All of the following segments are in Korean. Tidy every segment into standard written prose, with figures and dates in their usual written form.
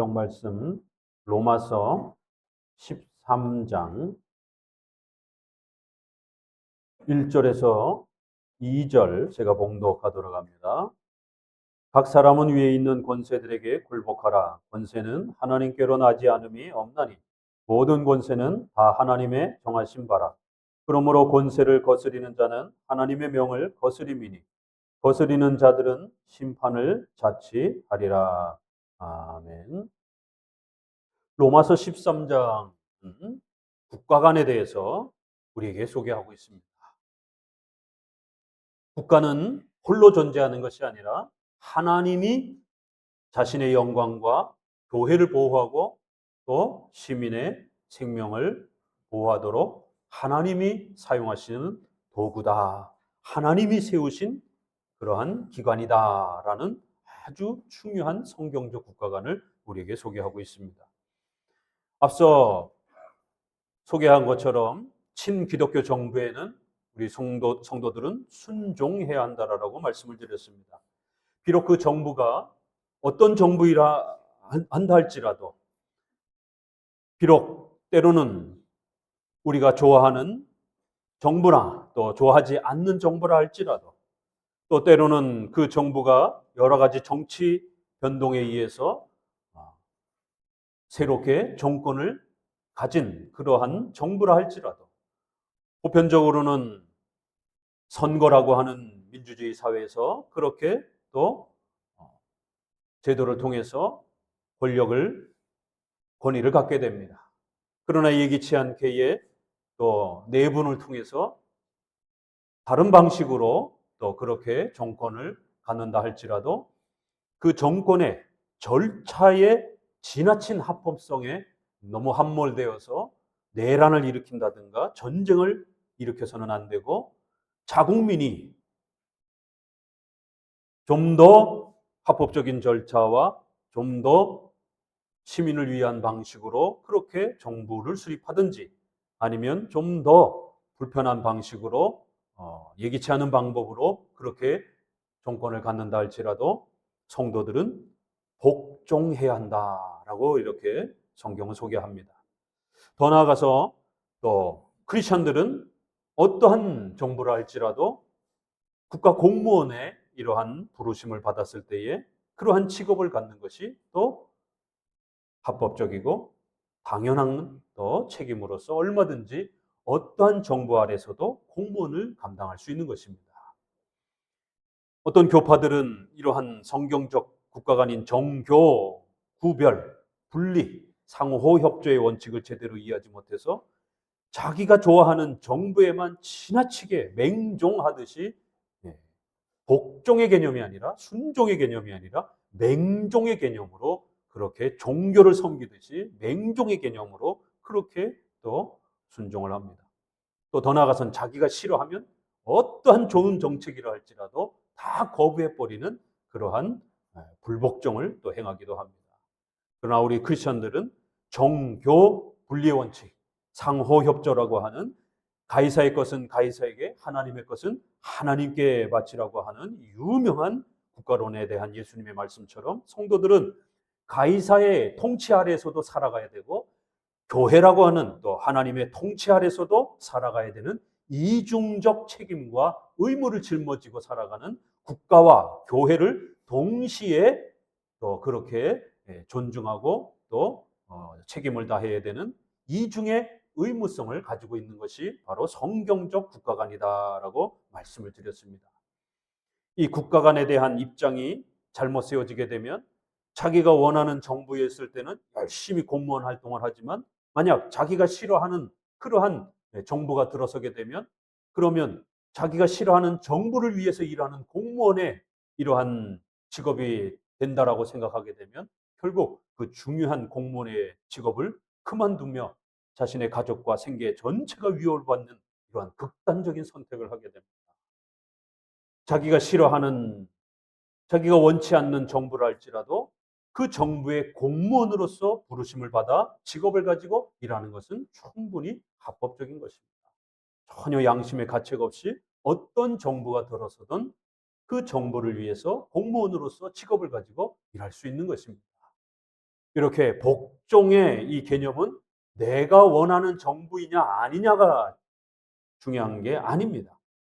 성경 말씀 로마서 13장 1절에서 2절 제가 봉독하도록 합니다. 각 사람은 위에 있는 권세들에게 굴복하라. 권세는 하나님께로 나지 않음이 없나니 모든 권세는 다 하나님의 정하신 바라. 그러므로 권세를 거스리는 자는 하나님의 명을 거스림이니 거스리는 자들은 심판을 자취하리라. 아멘. 로마서 13장은 국가관에 대해서 우리에게 소개하고 있습니다. 국가는 홀로 존재하는 것이 아니라 하나님이 자신의 영광과 교회를 보호하고 또 시민의 생명을 보호하도록 하나님이 사용하시는 도구다. 하나님이 세우신 그러한 기관이다라는 아주 중요한 성경적 국가관을 우리에게 소개하고 있습니다. 앞서 소개한 것처럼 친기독교 정부에는 우리 성도들은 순종해야 한다라고 말씀을 드렸습니다. 비록 그 정부가 어떤 정부이라 한다 할지라도, 비록 때로는 우리가 좋아하는 정부나 또 좋아하지 않는 정부라 할지라도, 또 때로는 그 정부가 여러 가지 정치 변동에 의해서 새롭게 정권을 가진 그러한 정부라 할지라도, 보편적으로는 선거라고 하는 민주주의 사회에서 그렇게 또 제도를 통해서 권위를 갖게 됩니다. 그러나 예기치 않게 또 내분을 통해서 다른 방식으로 또 그렇게 정권을 갖는다 할지라도 그 정권의 절차의 지나친 합법성에 너무 함몰되어서 내란을 일으킨다든가 전쟁을 일으켜서는 안 되고, 자국민이 좀 더 합법적인 절차와 좀 더 시민을 위한 방식으로 그렇게 정부를 수립하든지, 아니면 좀 더 불편한 방식으로 예기치 않은 방법으로 그렇게 정권을 갖는다 할지라도 성도들은 복종해야 한다라고 이렇게 성경은 소개합니다. 더 나아가서 또 크리스천들은 어떠한 정부라 할지라도 국가 공무원의 이러한 부르심을 받았을 때에 그러한 직업을 갖는 것이 또 합법적이고 당연한 또 책임으로서 얼마든지 어떠한 정부 아래서도 공무원을 감당할 수 있는 것입니다. 어떤 교파들은 이러한 성경적 국가관인 정교, 구별, 분리, 상호 협조의 원칙을 제대로 이해하지 못해서 자기가 좋아하는 정부에만 지나치게 맹종하듯이, 복종의 개념이 아니라 순종의 개념이 아니라 맹종의 개념으로 그렇게 종교를 섬기듯이 맹종의 개념으로 그렇게 또 순종을 합니다. 또 더 나아가서는 자기가 싫어하면 어떠한 좋은 정책이라 할지라도 다 거부해버리는 그러한 불복종을 또 행하기도 합니다. 그러나 우리 크리스천들은 정교 분리의 원칙, 상호협조라고 하는 가이사의 것은 가이사에게, 하나님의 것은 하나님께 바치라고 하는 유명한 국가론에 대한 예수님의 말씀처럼 성도들은 가이사의 통치 아래에서도 살아가야 되고, 교회라고 하는 또 하나님의 통치 아래서도 살아가야 되는 이중적 책임과 의무를 짊어지고 살아가는 국가와 교회를 동시에 또 그렇게 존중하고 또 책임을 다해야 되는 이중의 의무성을 가지고 있는 것이 바로 성경적 국가관이다라고 말씀을 드렸습니다. 이 국가관에 대한 입장이 잘못 세워지게 되면 자기가 원하는 정부에 있을 때는 열심히 공무원 활동을 하지만, 만약 자기가 싫어하는 그러한 정부가 들어서게 되면, 그러면 자기가 싫어하는 정부를 위해서 일하는 공무원의 이러한 직업이 된다라고 생각하게 되면 결국 그 중요한 공무원의 직업을 그만두며 자신의 가족과 생계 전체가 위협을 받는 이러한 극단적인 선택을 하게 됩니다. 자기가 싫어하는, 자기가 원치 않는 정부를 할지라도 그 정부의 공무원으로서 부르심을 받아 직업을 가지고 일하는 것은 충분히 합법적인 것입니다. 전혀 양심의 가책 없이 어떤 정부가 들어서든 그 정부를 위해서 공무원으로서 직업을 가지고 일할 수 있는 것입니다. 이렇게 복종의 이 개념은 내가 원하는 정부이냐 아니냐가 중요한 게 아닙니다.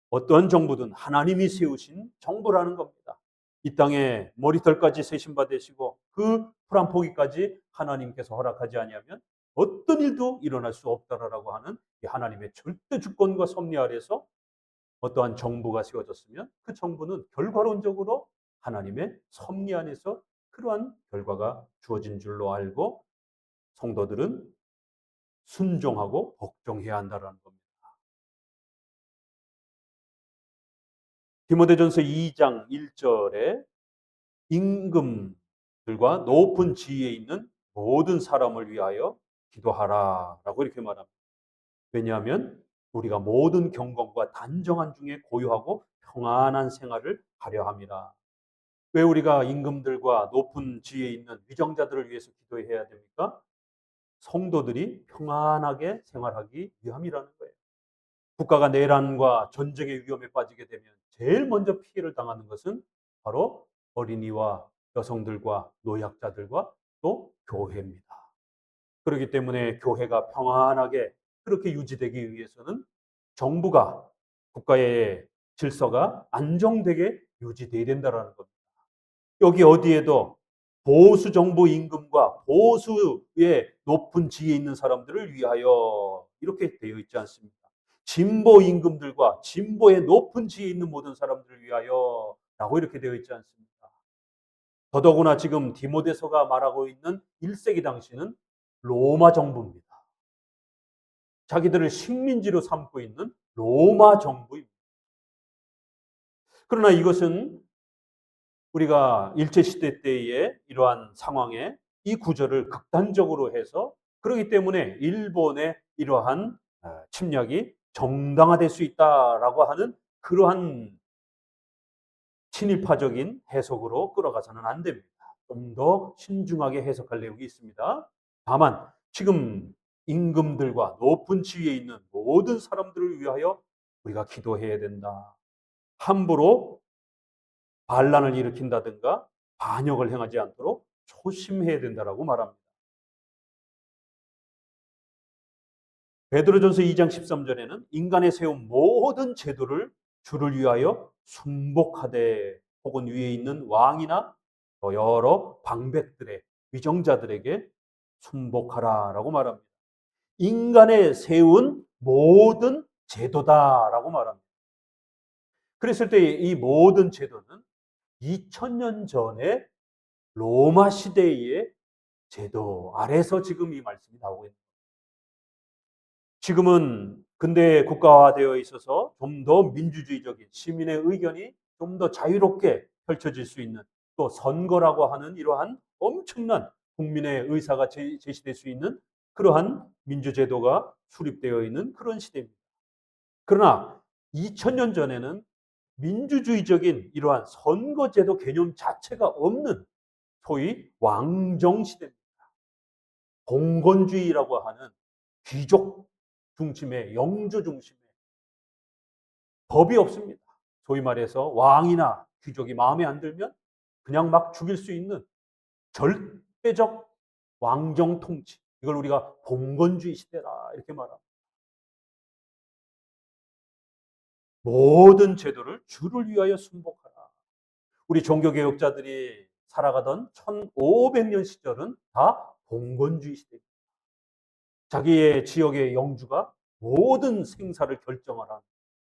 어떤 정부든 하나님이 세우신 정부라는 겁니다. 이 땅에 머리털까지 세신바 되시고 그 풀한 포기까지 하나님께서 허락하지 아니하면 어떤 일도 일어날 수 없다라고 하는 이 하나님의 절대 주권과 섭리 아래서 어떠한 정부가 세워졌으면 그 정부는 결과론적으로 하나님의 섭리 안에서 그러한 결과가 주어진 줄로 알고 성도들은 순종하고 복종해야 한다는 겁니다. 디모데전서 2장 1절에 임금들과 높은 지위에 있는 모든 사람을 위하여 기도하라라고 이렇게 말합니다. 왜냐하면 우리가 모든 경건과 단정한 중에 고요하고 평안한 생활을 하려 함이라. 왜 우리가 임금들과 높은 지위에 있는 위정자들을 위해서 기도해야 됩니까? 성도들이 평안하게 생활하기 위함이라는 거예요. 국가가 내란과 전쟁의 위험에 빠지게 되면 제일 먼저 피해를 당하는 것은 바로 어린이와 여성들과 노약자들과 또 교회입니다. 그렇기 때문에 교회가 평안하게 그렇게 유지되기 위해서는 정부가 국가의 질서가 안정되게 유지돼야 된다는 겁니다. 여기 어디에도 보수 정부 임금과 보수의 높은 지위에 있는 사람들을 위하여 이렇게 되어 있지 않습니다. 진보 임금들과 진보의 높은 지위에 있는 모든 사람들을 위하여 라고 이렇게 되어 있지 않습니다. 더더구나 지금 디모데서가 말하고 있는 1세기 당시는 로마 정부입니다. 자기들을 식민지로 삼고 있는 로마 정부입니다. 그러나 이것은 우리가 일제시대 때의 이러한 상황에 이 구절을 극단적으로 해서 그렇기 때문에 일본의 이러한 침략이 정당화될 수 있다라고 하는 그러한 친일파적인 해석으로 끌어가서는 안 됩니다. 좀 더 신중하게 해석할 내용이 있습니다. 다만 지금 임금들과 높은 지위에 있는 모든 사람들을 위하여 우리가 기도해야 된다. 함부로 반란을 일으킨다든가 반역을 행하지 않도록 조심해야 된다라고 말합니다. 베드로전서 2장 13절에는 인간의 세운 모든 제도를 주를 위하여 순복하되 혹은 위에 있는 왕이나 여러 방백들의 위정자들에게 순복하라라고 말합니다. 인간의 세운 모든 제도다라고 말합니다. 그랬을 때 이 모든 제도는 2000년 전에 로마 시대의 제도 아래서 지금 이 말씀이 나오고 있는 거예요. 지금은 근대 국가화되어 있어서 좀 더 민주주의적인 시민의 의견이 좀 더 자유롭게 펼쳐질 수 있는 또 선거라고 하는 이러한 엄청난 국민의 의사가 제시될 수 있는 그러한 민주제도가 수립되어 있는 그런 시대입니다. 그러나 2000년 전에는 민주주의적인 이러한 선거제도 개념 자체가 없는 소위 왕정시대입니다. 봉건주의라고 하는 귀족 중심의 영주 중심의 법이 없습니다. 소위 말해서 왕이나 귀족이 마음에 안 들면 그냥 막 죽일 수 있는 절대적 왕정 통치. 이걸 우리가 봉건주의 시대라 이렇게 말합니다. 모든 제도를 주를 위하여 순복하라. 우리 종교개혁자들이 살아가던 1500년 시절은 다 봉건주의 시대입니다. 자기의 지역의 영주가 모든 생사를 결정을 하는,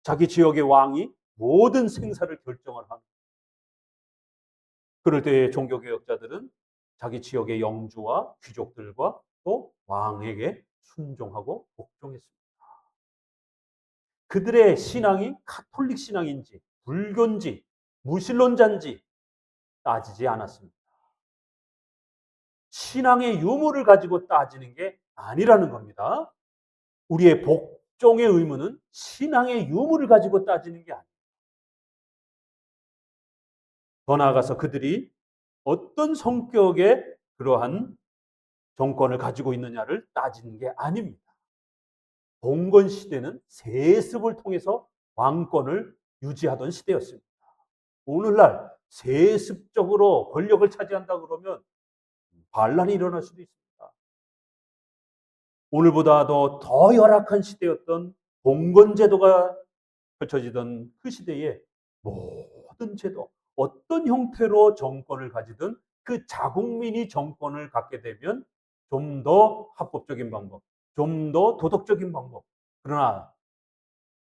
자기 지역의 왕이 모든 생사를 결정을 하는. 그럴 때 종교개혁자들은 자기 지역의 영주와 귀족들과 또 왕에게 순종하고 복종했습니다. 그들의 신앙이 카톨릭 신앙인지 불교인지 무신론자인지 따지지 않았습니다. 신앙의 유무를 가지고 따지는 게 아니라는 겁니다. 우리의 복종의 의무는 신앙의 유무를 가지고 따지는 게 아니에요. 더 나아가서 그들이 어떤 성격의 그러한 정권을 가지고 있느냐를 따지는 게 아닙니다. 봉건 시대는 세습을 통해서 왕권을 유지하던 시대였습니다. 오늘날 세습적으로 권력을 차지한다 그러면 반란이 일어날 수도 있습니다. 오늘보다도 더 열악한 시대였던 봉건제도가 펼쳐지던 그 시대에 모든 제도, 어떤 형태로 정권을 가지든 그 자국민이 정권을 갖게 되면 좀 더 합법적인 방법, 좀 더 도덕적인 방법, 그러나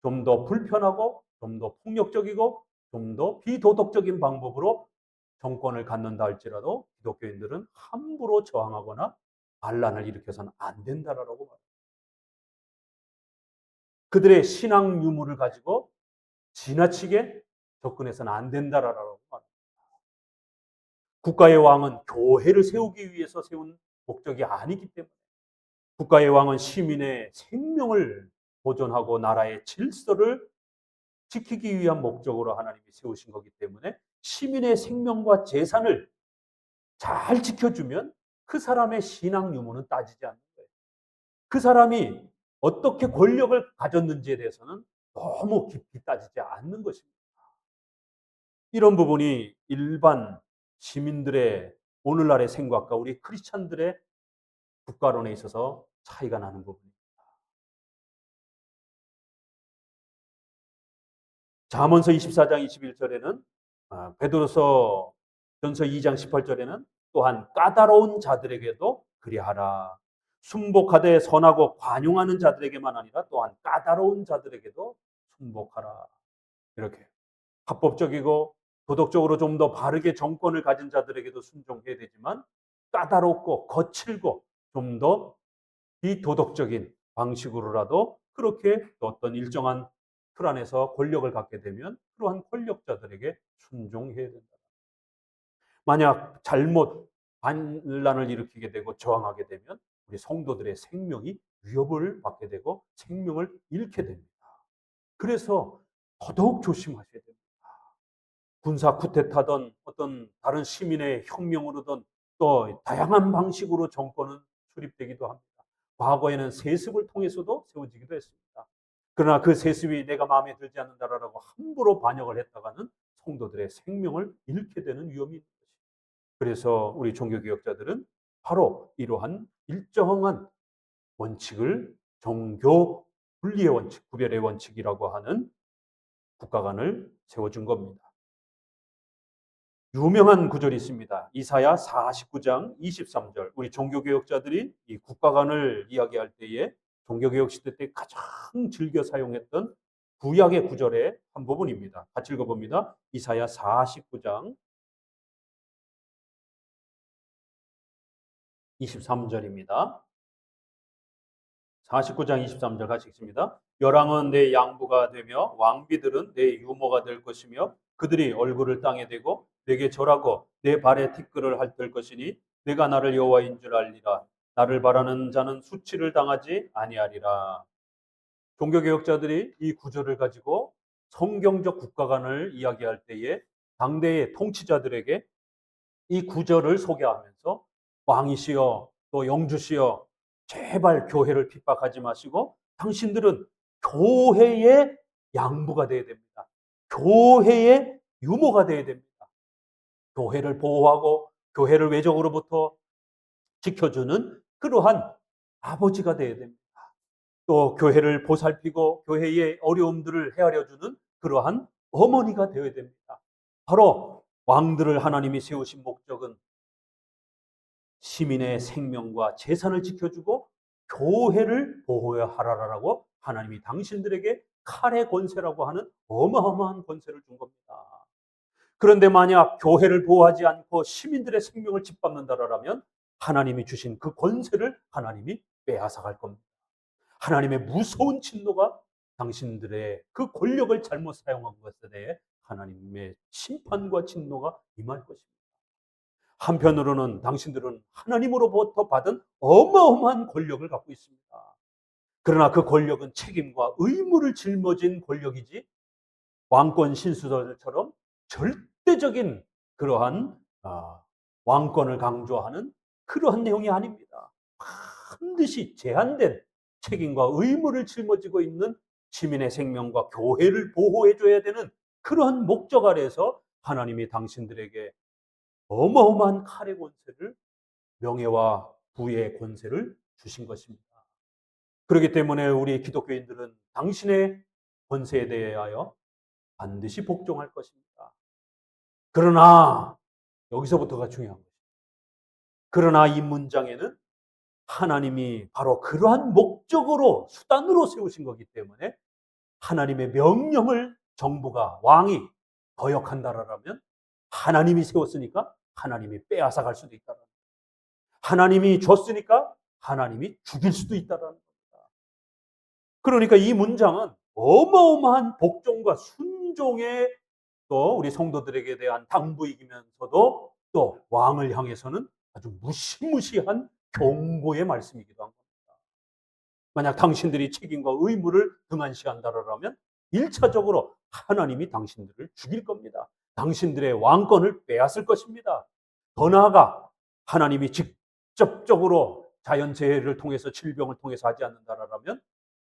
좀 더 불편하고 좀 더 폭력적이고 좀 더 비도덕적인 방법으로 정권을 갖는다 할지라도 기독교인들은 함부로 저항하거나 반란을 일으켜서는 안 된다라고 말합니다. 그들의 신앙 유무를 가지고 지나치게 접근해서는 안 된다라고 말합니다. 국가의 왕은 교회를 세우기 위해서 세운 목적이 아니기 때문에 국가의 왕은 시민의 생명을 보존하고 나라의 질서를 지키기 위한 목적으로 하나님이 세우신 거기 때문에 시민의 생명과 재산을 잘 지켜주면 그 사람의 신앙 유무는 따지지 않는 거예요. 그 사람이 어떻게 권력을 가졌는지에 대해서는 너무 깊이 따지지 않는 것입니다. 이런 부분이 일반 시민들의 오늘날의 생각과 우리 크리스찬들의 국가론에 있어서 차이가 나는 부분입니다. 잠언서 24장 21절에는 베드로서 전서 2장 18절에는 또한 까다로운 자들에게도 그리하라. 순복하되 선하고 관용하는 자들에게만 아니라 또한 까다로운 자들에게도 순복하라. 이렇게 합법적이고 도덕적으로 좀 더 바르게 정권을 가진 자들에게도 순종해야 되지만 까다롭고 거칠고 좀 더 비도덕적인 방식으로라도 그렇게 어떤 일정한 틀 안에서 권력을 갖게 되면 그러한 권력자들에게 순종해야 된다. 만약 잘못 반란을 일으키게 되고 저항하게 되면 우리 성도들의 생명이 위협을 받게 되고 생명을 잃게 됩니다. 그래서 더더욱 조심하셔야 됩니다. 군사 쿠데타든 어떤 다른 시민의 혁명으로든 또 다양한 방식으로 정권은 수립되기도 합니다. 과거에는 세습을 통해서도 세워지기도 했습니다. 그러나 그 세습이 내가 마음에 들지 않는다라고 함부로 반역을 했다가는 성도들의 생명을 잃게 되는 위험이 있는 것입니다. 그래서 우리 종교개혁자들은 바로 이러한 일정한 원칙을 종교 분리의 원칙, 구별의 원칙이라고 하는 국가관을 세워준 겁니다. 유명한 구절이 있습니다. 이사야 49장 23절. 우리 종교개혁자들이 이 국가관을 이야기할 때에 종교개혁 시대 때 가장 즐겨 사용했던 구약의 구절의 한 부분입니다. 같이 읽어봅니다. 이사야 49장 23절입니다. 49장 23절 같이 읽습니다. 열왕은 내 양부가 되며 왕비들은 내 유모가 될 것이며 그들이 얼굴을 땅에 대고 내게 절하고 내 발에 티끌을 핥을 것이니 내가 나를 여호와인 줄 알리라. 나를 바라는 자는 수치를 당하지 아니하리라. 종교개혁자들이 이 구절을 가지고 성경적 국가관을 이야기할 때에 당대의 통치자들에게 이 구절을 소개하면서 왕이시여 또 영주시여 제발 교회를 핍박하지 마시고 당신들은 교회의 양부가 되어야 됩니다. 교회의 유모가 되어야 됩니다. 교회를 보호하고 교회를 외적으로부터 지켜주는 그러한 아버지가 되어야 됩니다. 또 교회를 보살피고 교회의 어려움들을 헤아려주는 그러한 어머니가 되어야 됩니다. 바로 왕들을 하나님이 세우신 목적은 시민의 생명과 재산을 지켜주고 교회를 보호하라라고 하나님이 당신들에게 칼의 권세라고 하는 어마어마한 권세를 준 겁니다. 그런데 만약 교회를 보호하지 않고 시민들의 생명을 짓밟는다라면 하나님이 주신 그 권세를 하나님이 빼앗아갈 겁니다. 하나님의 무서운 진노가 당신들의 그 권력을 잘못 사용한 것에 대해 하나님의 심판과 진노가 임할 것입니다. 한편으로는 당신들은 하나님으로부터 받은 어마어마한 권력을 갖고 있습니다. 그러나 그 권력은 책임과 의무를 짊어진 권력이지 왕권 신수들처럼 절대적인 그러한 왕권을 강조하는 그러한 내용이 아닙니다. 반드시 제한된 책임과 의무를 짊어지고 있는 시민의 생명과 교회를 보호해줘야 되는 그러한 목적 아래에서 하나님이 당신들에게 어마어마한 칼의 권세를 명예와 부의 권세를 주신 것입니다. 그렇기 때문에 우리 기독교인들은 당신의 권세에 대하여 반드시 복종할 것입니다. 그러나 여기서부터가 중요한 거죠. 그러나 이 문장에는 하나님이 바로 그러한 목적으로 수단으로 세우신 거기 때문에 하나님의 명령을 정부가 왕이 거역한다라면 하나님이 세웠으니까 하나님이 빼앗아 갈 수도 있다. 하나님이 줬으니까 하나님이 죽일 수도 있다라는 겁니다. 그러니까 이 문장은 어마어마한 복종과 순종의 또 우리 성도들에게 대한 당부이면서도 또 왕을 향해서는 아주 무시무시한 경고의 말씀이기도 합니다. 만약 당신들이 책임과 의무를 등한시한다라면 1차적으로 하나님이 당신들을 죽일 겁니다. 당신들의 왕권을 빼앗을 것입니다. 더 나아가 하나님이 직접적으로 자연재해를 통해서 질병을 통해서 하지 않는다라면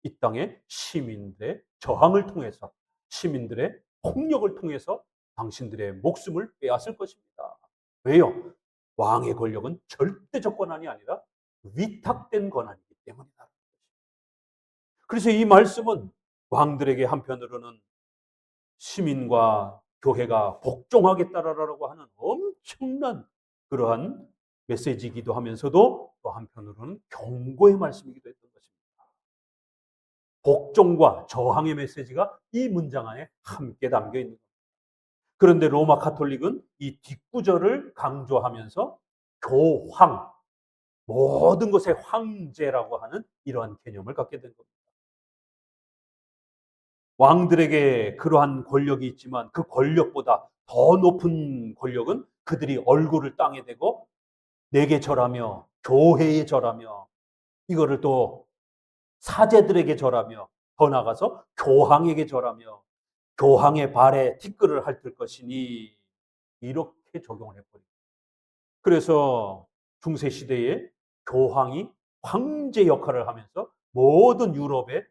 이 땅의 시민들의 저항을 통해서 시민들의 폭력을 통해서 당신들의 목숨을 빼앗을 것입니다. 왜요? 왕의 권력은 절대적 권한이 아니라 위탁된 권한이기 때문이다. 그래서 이 말씀은 왕들에게 한편으로는 시민과 교회가 복종하겠다라고 하는 엄청난 그러한 메시지이기도 하면서도 또 한편으로는 경고의 말씀이기도 했던 것입니다. 복종과 저항의 메시지가 이 문장 안에 함께 담겨 있는 겁니다. 그런데 로마 가톨릭은 이 뒷구절을 강조하면서 교황, 모든 것의 황제라고 하는 이러한 개념을 갖게 된 겁니다. 왕들에게 그러한 권력이 있지만 그 권력보다 더 높은 권력은 그들이 얼굴을 땅에 대고 내게 절하며 교회에 절하며 이거를 또 사제들에게 절하며 더 나아가서 교황에게 절하며 교황의 발에 티끌을 핥을 것이니 이렇게 적용을 해버립니다. 그래서 중세시대에 교황이 황제 역할을 하면서 모든 유럽의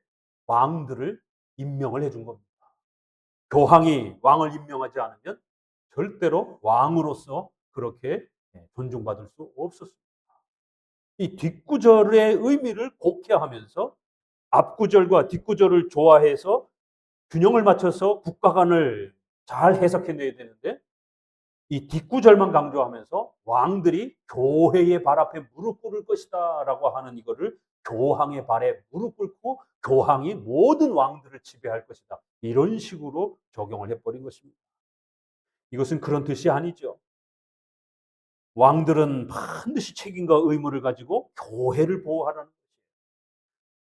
왕들을 임명을 해준 겁니다. 교황이 왕을 임명하지 않으면 절대로 왕으로서 그렇게 존중받을 수 없었습니다. 이 뒷구절의 의미를 곡해하면서 앞구절과 뒷구절을 조화해서 균형을 맞춰서 국가관을 잘 해석해내야 되는데 이 뒷구절만 강조하면서 왕들이 교회의 발 앞에 무릎 꿇을 것이다 라고 하는 이거를 교황의 발에 무릎 꿇고 교황이 모든 왕들을 지배할 것이다. 이런 식으로 적용을 해버린 것입니다. 이것은 그런 뜻이 아니죠. 왕들은 반드시 책임과 의무를 가지고 교회를 보호하라는 것이에요.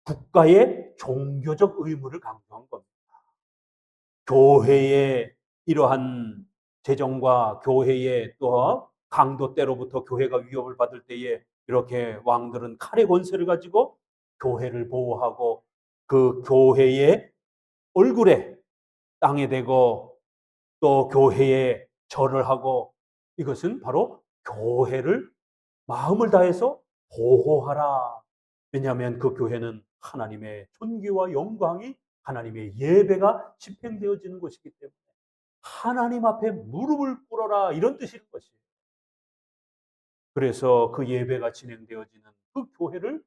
국가의 종교적 의무를 강조한 겁니다. 교회의 이러한 재정과 교회의 또 강도 때로부터 교회가 위협을 받을 때에 이렇게 왕들은 칼의 권세를 가지고 교회를 보호하고 그 교회의 얼굴에 땅에 대고 또 교회에 절을 하고 이것은 바로 교회를 마음을 다해서 보호하라. 왜냐하면 그 교회는 하나님의 존귀와 영광이 하나님의 예배가 집행되어지는 것이기 때문에 하나님 앞에 무릎을 꿇어라 이런 뜻일 것이에요. 그래서 그 예배가 진행되어지는 그 교회를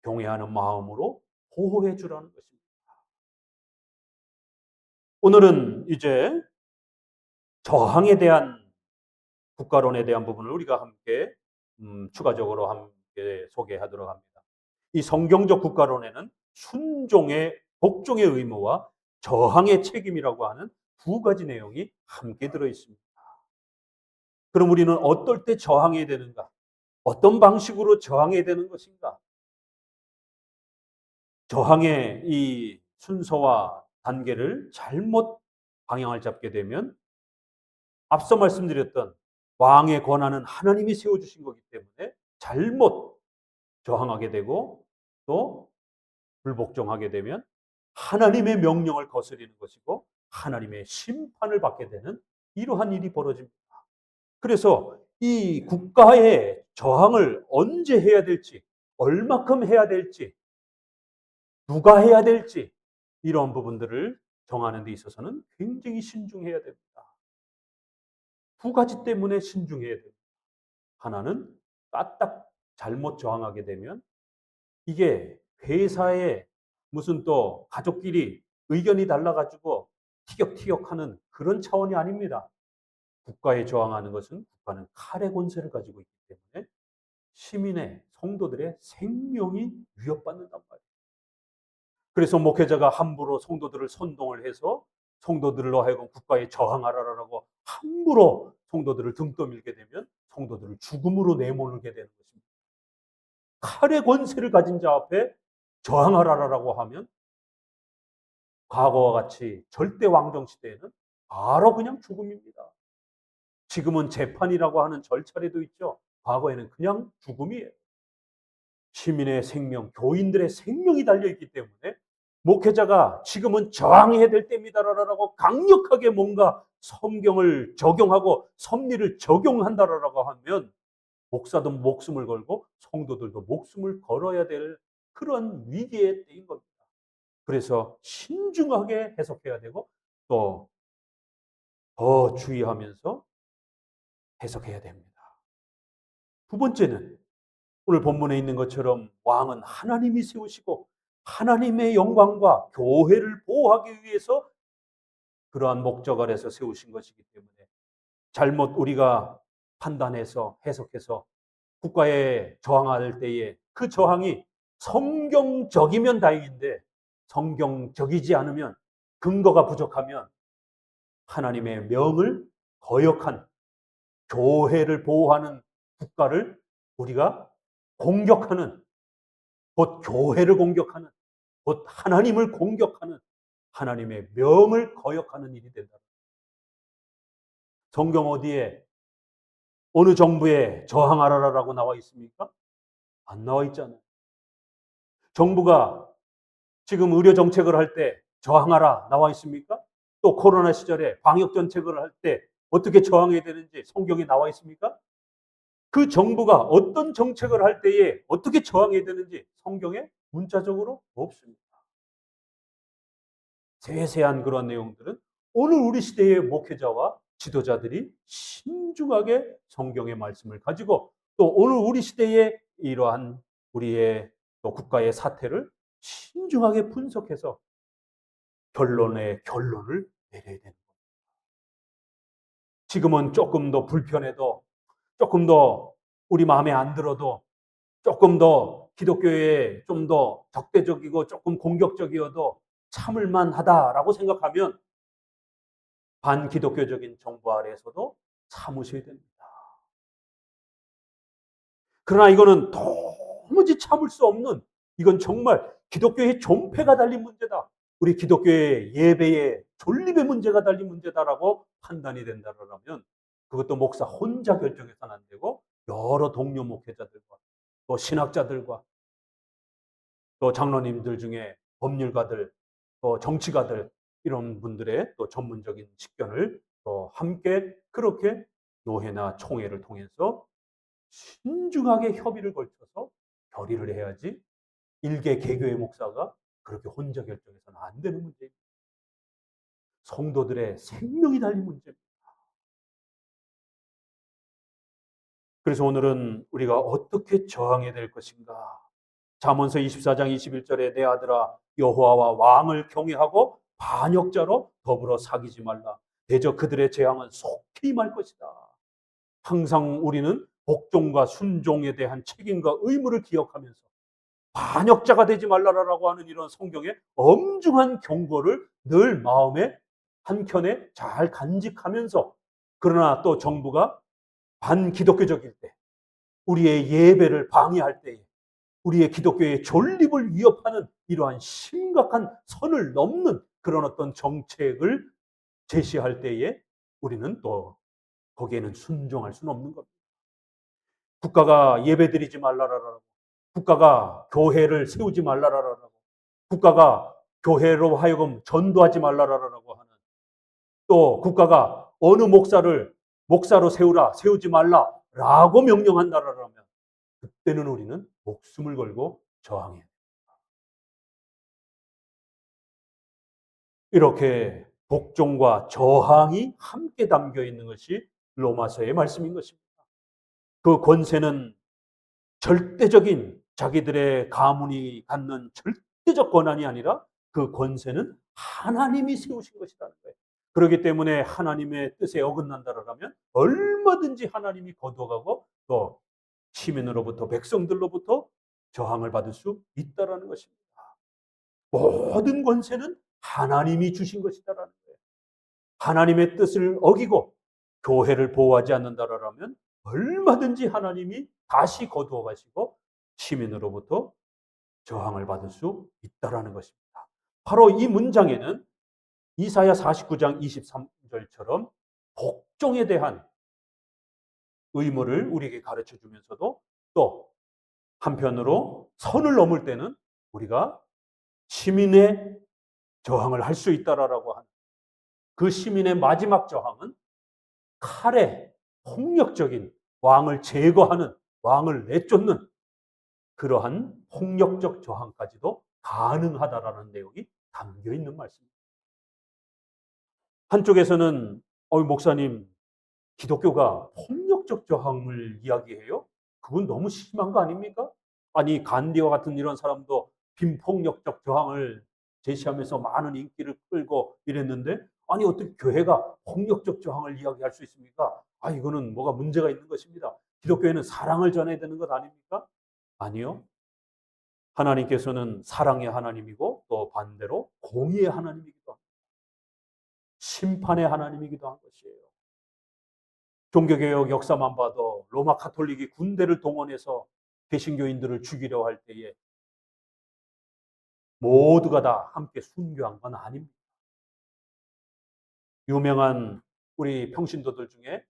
경외하는 마음으로 보호해 주라는 것입니다. 오늘은 이제 저항에 대한 국가론에 대한 부분을 우리가 함께 추가적으로 함께 소개하도록 합니다. 이 성경적 국가론에는 순종의 복종의 의무와 저항의 책임이라고 하는 두 가지 내용이 함께 들어 있습니다. 그럼 우리는 어떨 때 저항해야 되는가? 어떤 방식으로 저항해야 되는 것인가? 저항의 이 순서와 단계를 잘못 방향을 잡게 되면 앞서 말씀드렸던 왕의 권한은 하나님이 세워주신 거기 때문에 잘못 저항하게 되고 또 불복종하게 되면 하나님의 명령을 거스리는 것이고 하나님의 심판을 받게 되는 이러한 일이 벌어집니다. 그래서 이 국가의 저항을 언제 해야 될지, 얼마큼 해야 될지, 누가 해야 될지 이런 부분들을 정하는 데 있어서는 굉장히 신중해야 됩니다. 두 가지 때문에 신중해야 됩니다. 하나는 까딱 잘못 저항하게 되면 이게 회사에 무슨 또 가족끼리 의견이 달라가지고 티격태격하는 그런 차원이 아닙니다. 국가에 저항하는 것은 국가는 칼의 권세를 가지고 있기 때문에 시민의 성도들의 생명이 위협받는단 말이에요. 그래서 목회자가 함부로 성도들을 선동을 해서 성도들로 하여금 국가에 저항하라라고 함부로 성도들을 등 떠밀게 되면 성도들을 죽음으로 내몰게 되는 것입니다. 칼의 권세를 가진 자 앞에 저항하라라고 하면 과거와 같이 절대 왕정 시대에는 바로 그냥 죽음입니다. 지금은 재판이라고 하는 절차례도 있죠. 과거에는 그냥 죽음이에요. 시민의 생명, 교인들의 생명이 달려있기 때문에 목회자가 지금은 저항해야 될 때입니다라고 강력하게 뭔가 성경을 적용하고 섭리를 적용한다라고 하면 목사도 목숨을 걸고 성도들도 목숨을 걸어야 될 그런 위기의 때인 겁니다. 그래서 신중하게 해석해야 되고 또 더 주의하면서 해석해야 됩니다. 두 번째는 오늘 본문에 있는 것처럼 왕은 하나님이 세우시고 하나님의 영광과 교회를 보호하기 위해서 그러한 목적 아래서 세우신 것이기 때문에 잘못 우리가 판단해서 해석해서 국가에 저항할 때에 그 저항이 성경적이면 다행인데 성경적이지 않으면 근거가 부족하면 하나님의 명을 거역한 교회를 보호하는 국가를 우리가 공격하는 곧 교회를 공격하는 곧 하나님을 공격하는 하나님의 명을 거역하는 일이 된다. 성경 어디에 어느 정부에 저항하라라고 나와 있습니까? 안 나와 있잖아요. 정부가 지금 의료 정책을 할 때 저항하라 나와 있습니까? 또 코로나 시절에 방역 정책을 할 때 어떻게 저항해야 되는지 성경에 나와 있습니까? 그 정부가 어떤 정책을 할 때에 어떻게 저항해야 되는지 성경에 문자적으로 없습니다. 세세한 그런 내용들은 오늘 우리 시대의 목회자와 지도자들이 신중하게 성경의 말씀을 가지고 또 오늘 우리 시대의 이러한 우리의 또 국가의 사태를 신중하게 분석해서 결론을 내려야 되는 겁니다. 지금은 조금 더 불편해도 조금 더 우리 마음에 안 들어도 조금 더 기독교에 좀 더 적대적이고 조금 공격적이어도 참을만 하다라고 생각하면 반기독교적인 정부 아래에서도 참으셔야 됩니다. 그러나 이거는 도무지 참을 수 없는 이건 정말 기독교의 존폐가 달린 문제다. 우리 기독교의 예배의 존립의 문제가 달린 문제다라고 판단이 된다면 그것도 목사 혼자 결정해서는 안 되고 여러 동료 목회자들과 또 신학자들과 또 장로님들 중에 법률가들 또 정치가들 이런 분들의 또 전문적인 식견을 또 함께 그렇게 노회나 총회를 통해서 신중하게 협의를 걸쳐서 결의를 해야지 일개 개교의 목사가 그렇게 혼자 결정해서는 안 되는 문제입니다. 성도들의 생명이 달린 문제입니다. 그래서 오늘은 우리가 어떻게 저항해야 될 것인가? 잠언서 24장 21절에 내 아들아 여호와와 왕을 경외하고 반역자로 더불어 사귀지 말라. 대저 그들의 재앙은 속히 임할 것이다. 항상 우리는 복종과 순종에 대한 책임과 의무를 기억하면서 반역자가 되지 말라라고 하는 이런 성경의 엄중한 경고를 늘 마음에 한켠에 잘 간직하면서 그러나 또 정부가 반기독교적일 때 우리의 예배를 방해할 때에 우리의 기독교의 존립을 위협하는 이러한 심각한 선을 넘는 그런 어떤 정책을 제시할 때에 우리는 또 거기에는 순종할 수는 없는 겁니다. 국가가 예배드리지 말라라고, 국가가 교회를 세우지 말라라고, 국가가 교회로 하여금 전도하지 말라라고 하는 또 국가가 어느 목사를 목사로 세우지 말라라고 명령한다라면 그때는 우리는 목숨을 걸고 저항해야 됩니다. 이렇게 복종과 저항이 함께 담겨 있는 것이 로마서의 말씀인 것입니다. 그 권세는 절대적인 자기들의 가문이 갖는 절대적 권한이 아니라 그 권세는 하나님이 세우신 것이라는 거예요. 그렇기 때문에 하나님의 뜻에 어긋난다라면 얼마든지 하나님이 거두어가고 또 시민으로부터 백성들로부터 저항을 받을 수 있다라는 것입니다. 모든 권세는 하나님이 주신 것이다라는 거예요. 하나님의 뜻을 어기고 교회를 보호하지 않는다라면 얼마든지 하나님이 다시 거두어 가시고 시민으로부터 저항을 받을 수 있다라는 것입니다. 바로 이 문장에는 이사야 49장 23절처럼 복종에 대한 의무를 우리에게 가르쳐 주면서도 또 한편으로 선을 넘을 때는 우리가 시민의 저항을 할 수 있다라고 하는 그 시민의 마지막 저항은 칼에 폭력적인 왕을 제거하는, 왕을 내쫓는 그러한 폭력적 저항까지도 가능하다라는 내용이 담겨 있는 말씀입니다. 한쪽에서는 목사님, 기독교가 폭력적 저항을 이야기해요? 그건 너무 심한 거 아닙니까? 아니, 간디와 같은 이런 사람도 빈폭력적 저항을 제시하면서 많은 인기를 끌고 이랬는데, 아니, 어떻게 교회가 폭력적 저항을 이야기할 수 있습니까? 이거는 뭐가 문제가 있는 것입니다. 기독교에는 사랑을 전해야 되는 것 아닙니까? 아니요. 하나님께서는 사랑의 하나님이고 또 반대로 공의의 하나님이기도 합니다. 심판의 하나님이기도 한 것이에요. 종교개혁 역사만 봐도 로마 가톨릭이 군대를 동원해서 개신교인들을 죽이려 할 때에 모두가 다 함께 순교한 건 아닙니다. 유명한 우리 평신도들 중에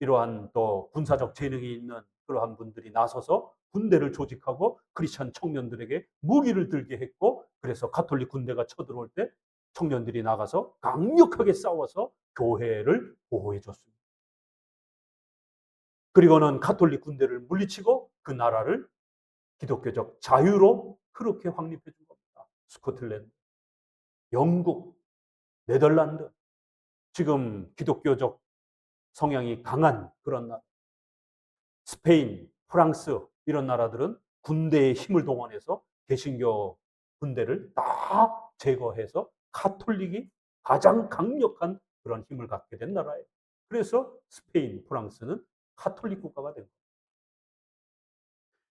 이러한 또 군사적 재능이 있는 그러한 분들이 나서서 군대를 조직하고 크리스천 청년들에게 무기를 들게 했고, 그래서 가톨릭 군대가 쳐들어올 때 청년들이 나가서 강력하게 싸워서 교회를 보호해 줬습니다. 그리고는 가톨릭 군대를 물리치고 그 나라를 기독교적 자유로 그렇게 확립해 준 겁니다. 스코틀랜드, 영국, 네덜란드, 지금 기독교적 성향이 강한 그런 나라, 스페인, 프랑스 이런 나라들은 군대의 힘을 동원해서 개신교 군대를 다 제거해서 가톨릭이 가장 강력한 그런 힘을 갖게 된 나라예요. 그래서 스페인, 프랑스는 가톨릭 국가가 된 거예요.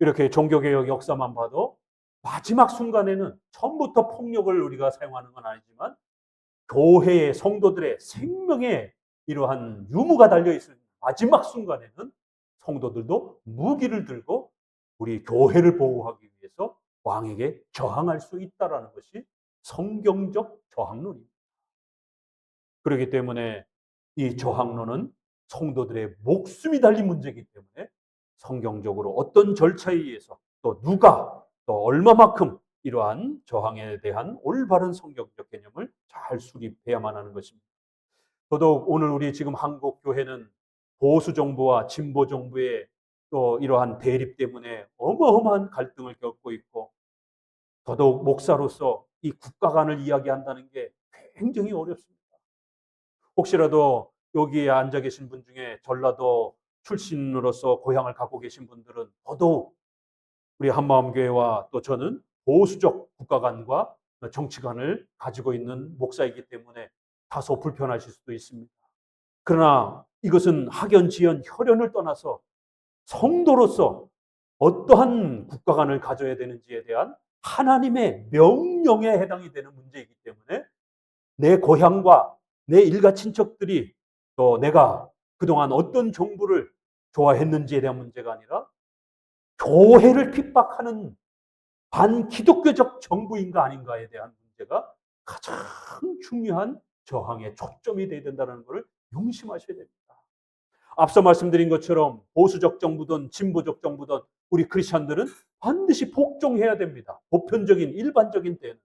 이렇게 종교개혁 역사만 봐도 마지막 순간에는 처음부터 폭력을 우리가 사용하는 건 아니지만 교회의 성도들의 생명에 이러한 유무가 달려있을 마지막 순간에는 성도들도 무기를 들고 우리 교회를 보호하기 위해서 왕에게 저항할 수 있다는 것이 성경적 저항론입니다. 그렇기 때문에 이 저항론은 성도들의 목숨이 달린 문제이기 때문에 성경적으로 어떤 절차에 의해서 또 누가 또 얼마만큼 이러한 저항에 대한 올바른 성경적 개념을 잘 수립해야만 하는 것입니다. 더더욱 오늘 우리 지금 한국 교회는 보수 정부와 진보 정부의 또 이러한 대립 때문에 어마어마한 갈등을 겪고 있고, 더더욱 목사로서 이 국가 간을 이야기한다는 게 굉장히 어렵습니다. 혹시라도 여기에 앉아 계신 분 중에 전라도 출신으로서 고향을 갖고 계신 분들은 더더욱 우리 한마음교회와 또 저는 보수적 국가관과 정치관을 가지고 있는 목사이기 때문에 다소 불편하실 수도 있습니다. 그러나 이것은 학연, 지연, 혈연을 떠나서 성도로서 어떠한 국가관을 가져야 되는지에 대한 하나님의 명령에 해당이 되는 문제이기 때문에 내 고향과 내 일가 친척들이 또 내가 그동안 어떤 정부를 좋아했는지에 대한 문제가 아니라 교회를 핍박하는 반기독교적 정부인가 아닌가에 대한 문제가 가장 중요한 저항의 초점이 되어야 된다는 것을 명심하셔야 됩니다. 앞서 말씀드린 것처럼 보수적 정부든 진보적 정부든 우리 크리스천들은 반드시 복종해야 됩니다. 보편적인 일반적인 때는.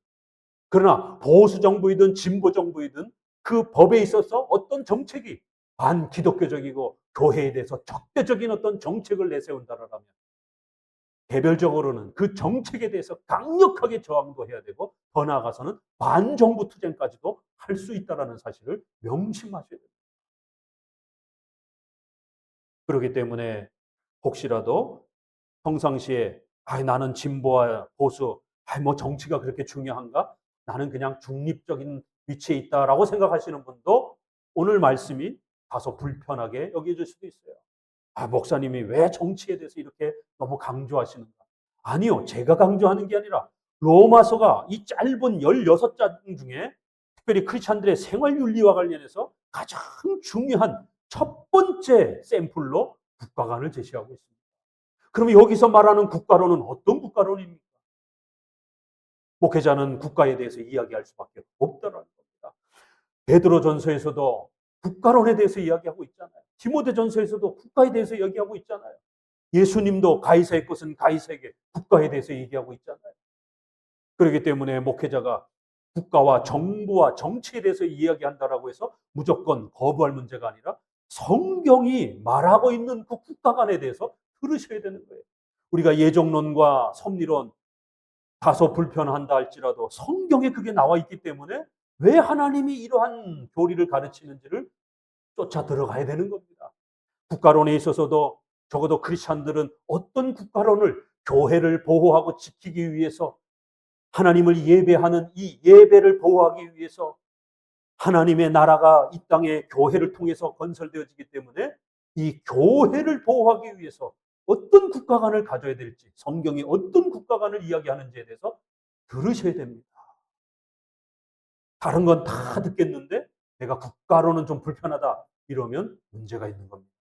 그러나 보수 정부이든 진보 정부이든 그 법에 있어서 어떤 정책이 반기독교적이고 교회에 대해서 적대적인 어떤 정책을 내세운다라면 개별적으로는 그 정책에 대해서 강력하게 저항도 해야 되고 더 나아가서는 반정부 투쟁까지도 할 수 있다는 사실을 명심하셔야 됩니다. 그렇기 때문에 혹시라도 평상시에 나는 진보와 보수, 뭐 정치가 그렇게 중요한가? 나는 그냥 중립적인 위치에 있다라고 생각하시는 분도 오늘 말씀이 다소 불편하게 여겨질 수도 있어요. 목사님이 왜 정치에 대해서 이렇게 너무 강조하시는가? 아니요, 제가 강조하는 게 아니라 로마서가 이 짧은 16장 중에 특별히 크리스찬들의 생활윤리와 관련해서 가장 중요한 첫 번째 샘플로 국가관을 제시하고 있습니다. 그럼 여기서 말하는 국가론은 어떤 국가론입니까? 목회자는 국가에 대해서 이야기할 수밖에 없다라는 겁니다. 베드로전서에서도 국가론에 대해서 이야기하고 있잖아요. 디모데전서에서도 국가에 대해서 이야기하고 있잖아요. 예수님도 가이사의 것은 가이사에게, 국가에 대해서 얘기하고 있잖아요. 그렇기 때문에 목회자가 국가와 정부와 정치에 대해서 이야기한다라고 해서 무조건 거부할 문제가 아니라 성경이 말하고 있는 그 국가관에 대해서 들으셔야 되는 거예요. 우리가 예정론과 섭리론 다소 불편한다 할지라도 성경에 그게 나와 있기 때문에 왜 하나님이 이러한 교리를 가르치는지를 쫓아 들어가야 되는 겁니다. 국가론에 있어서도 적어도 크리스찬들은 어떤 국가론을 교회를 보호하고 지키기 위해서, 하나님을 예배하는 이 예배를 보호하기 위해서, 하나님의 나라가 이 땅에 교회를 통해서 건설되어지기 때문에 이 교회를 보호하기 위해서 어떤 국가관을 가져야 될지, 성경이 어떤 국가관을 이야기하는지에 대해서 들으셔야 됩니다. 다른 건 다 듣겠는데 내가 국가론은 좀 불편하다 이러면 문제가 있는 겁니다.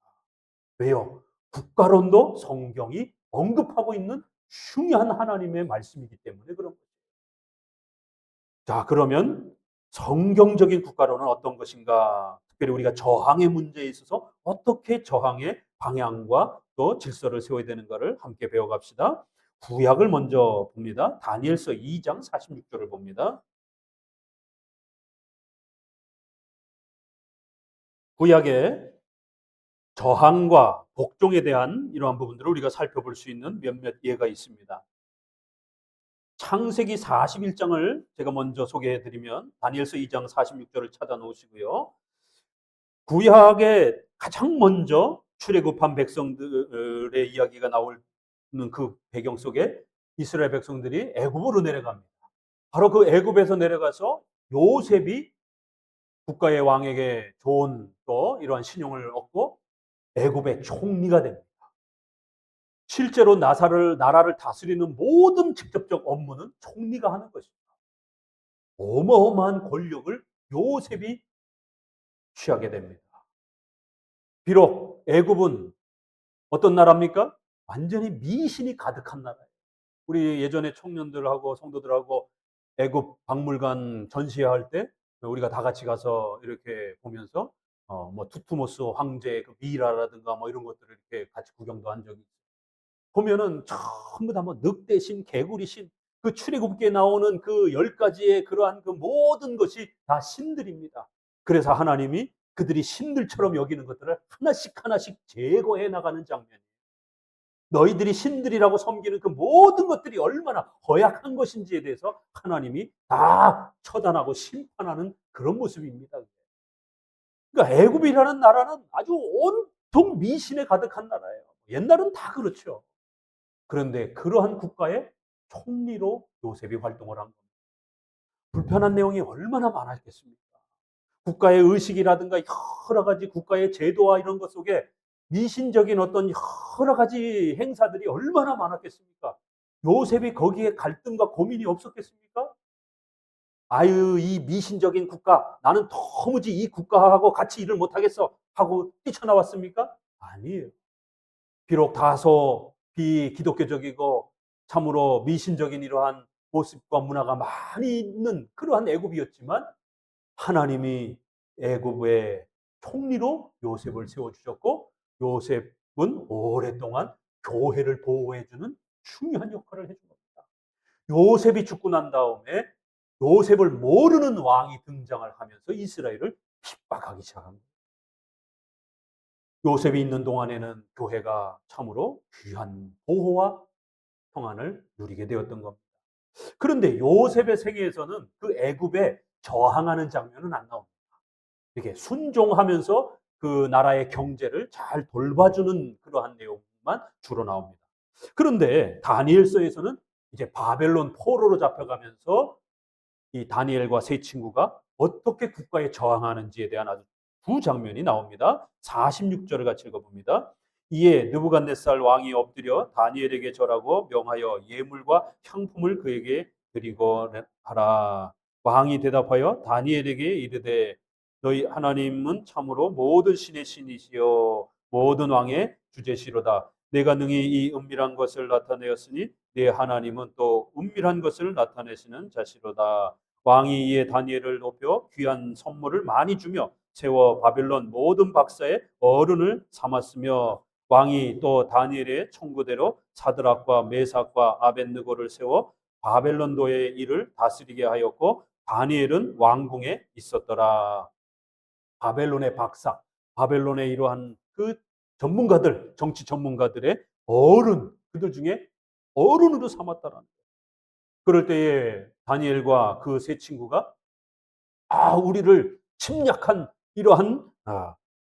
왜요? 국가론도 성경이 언급하고 있는 중요한 하나님의 말씀이기 때문에 그런 거죠. 자, 그러면 성경적인 국가론은 어떤 것인가? 특별히 우리가 저항의 문제에 있어서 어떻게 저항의 방향과 또 질서를 세워야 되는가를 함께 배워갑시다. 구약을 먼저 봅니다. 다니엘서 2장 46절을 봅니다. 구약의 저항과 복종에 대한 이러한 부분들을 우리가 살펴볼 수 있는 몇몇 예가 있습니다. 창세기 41장을 제가 먼저 소개해 드리면 다니엘서 2장 46절을 찾아 놓으시고요. 구약에 가장 먼저 출애굽한 백성들의 이야기가 나오는 그 배경 속에 이스라엘 백성들이 애굽으로 내려갑니다. 바로 그 애굽에서 내려가서 요셉이 국가의 왕에게 좋은 또 이러한 신용을 얻고 애굽의 총리가 됩니다. 실제로 나라를 다스리는 모든 직접적 업무는 총리가 하는 것입니다. 어마어마한 권력을 요셉이 취하게 됩니다. 비록 애굽은 어떤 나라입니까? 완전히 미신이 가득한 나라예요. 우리 예전에 청년들하고 성도들하고 애굽 박물관 전시회할 때 우리가 다 같이 가서 이렇게 보면서 뭐 투투모스 황제 그 미이라라든가 뭐 이런 것들을 이렇게 같이 구경도 한 적이 있어요. 보면은 전부 다 뭐 늑대신, 개구리신, 그 출애굽기에 나오는 그 10가지의 그러한 그 모든 것이 다 신들입니다. 그래서 하나님이 그들이 신들처럼 여기는 것들을 하나씩 하나씩 제거해 나가는 장면이에요. 너희들이 신들이라고 섬기는 그 모든 것들이 얼마나 허약한 것인지에 대해서 하나님이 다 처단하고 심판하는 그런 모습입니다. 그러니까 애굽이라는 나라는 아주 온통 미신에 가득한 나라예요. 옛날은 다 그렇죠. 그런데 그러한 국가의 총리로 요셉이 활동을 한 겁니다. 불편한 내용이 얼마나 많았겠습니까? 국가의 의식이라든가 여러 가지 국가의 제도와 이런 것 속에 미신적인 어떤 여러 가지 행사들이 얼마나 많았겠습니까? 요셉이 거기에 갈등과 고민이 없었겠습니까? 아유, 이 미신적인 국가, 나는 도무지 이 국가하고 같이 일을 못하겠어 하고 뛰쳐나왔습니까? 아니에요. 비록 다소 비기독교적이고 참으로 미신적인 이러한 모습과 문화가 많이 있는 그러한 애굽이었지만 하나님이 애굽의 총리로 요셉을 세워주셨고 요셉은 오랫동안 교회를 보호해주는 중요한 역할을 해준 겁니다. 요셉이 죽고 난 다음에 요셉을 모르는 왕이 등장을 하면서 이스라엘을 핍박하기 시작합니다. 요셉이 있는 동안에는 교회가 참으로 귀한 보호와 평안을 누리게 되었던 겁니다. 그런데 요셉의 생애에서는 그 애굽에 저항하는 장면은 안 나옵니다. 이렇게 순종하면서 그 나라의 경제를 잘 돌봐주는 그러한 내용만 주로 나옵니다. 그런데 다니엘서에서는 이제 바벨론 포로로 잡혀가면서 이 다니엘과 세 친구가 어떻게 국가에 저항하는지에 대한 아주 두 장면이 나옵니다. 46절을 같이 읽어봅니다. 이에 느부갓네살 왕이 엎드려 다니엘에게 절하고 명하여 예물과 향품을 그에게 드리고 하라. 왕이 대답하여 다니엘에게 이르되 너희 하나님은 참으로 모든 신의 신이시요 모든 왕의 주제시로다. 내가 능히 이 은밀한 것을 나타내었으니 내 하나님은 또 은밀한 것을 나타내시는 자시로다. 왕이 이에 다니엘을 높여 귀한 선물을 많이 주며 세워 바벨론 모든 박사의 어른을 삼았으며 왕이 또 다니엘의 청구대로 사드락과 메삭과 아벳느고를 세워 바벨론도의 일을 다스리게 하였고 다니엘은 왕궁에 있었더라. 바벨론의 박사, 바벨론의 이러한 그 전문가들, 정치 전문가들의 어른, 그들 중에 어른으로 삼았다라는 거예요. 그럴 때에 다니엘과 그 세 친구가 우리를 침략한 이러한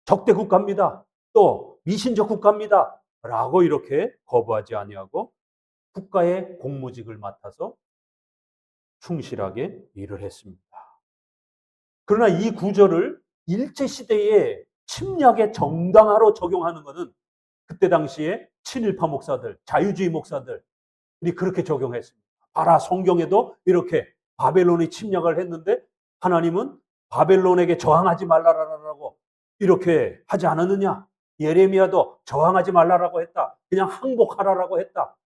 적대 국가입니다. 또 미신적 국가입니다. 라고 이렇게 거부하지 아니하고 국가의 공무직을 맡아서 충실하게 일을 했습니다. 그러나 이 구절을 일제시대의 침략의 정당화로 적용하는 것은 그때 당시에 친일파 목사들, 자유주의 목사들이 그렇게 적용했습니다. 봐라, 성경에도 이렇게 바벨론이 침략을 했는데 하나님은 바벨론에게 저항하지 말라라고 이렇게 하지 않았느냐? 예레미야도 저항하지 말라라고 했다. 그냥 항복하라라고 했다.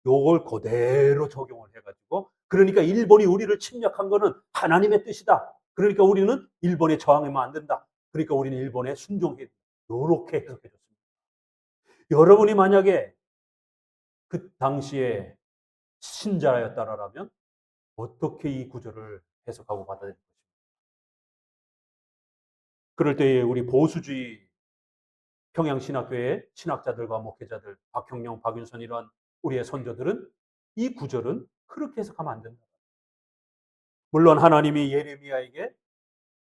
요걸 그대로 적용을 해가지고, 그러니까 일본이 우리를 침략한 거는 하나님의 뜻이다. 그러니까 우리는 일본에 저항하면 안 된다. 그러니까 우리는 일본에 순종해야 된다. 요렇게 해석해 줬습니다. 여러분이 만약에 그 당시에 신자였다라면 어떻게 이 구절을 해석하고 받아들일 것입니까? 그럴 때에 우리 보수주의 평양신학교의 신학자들과 목회자들, 박형룡, 박윤선 이런 우리의 선조들은 이 구절은 그렇게 해석하면 안 된다. 물론 하나님이 예레미야에게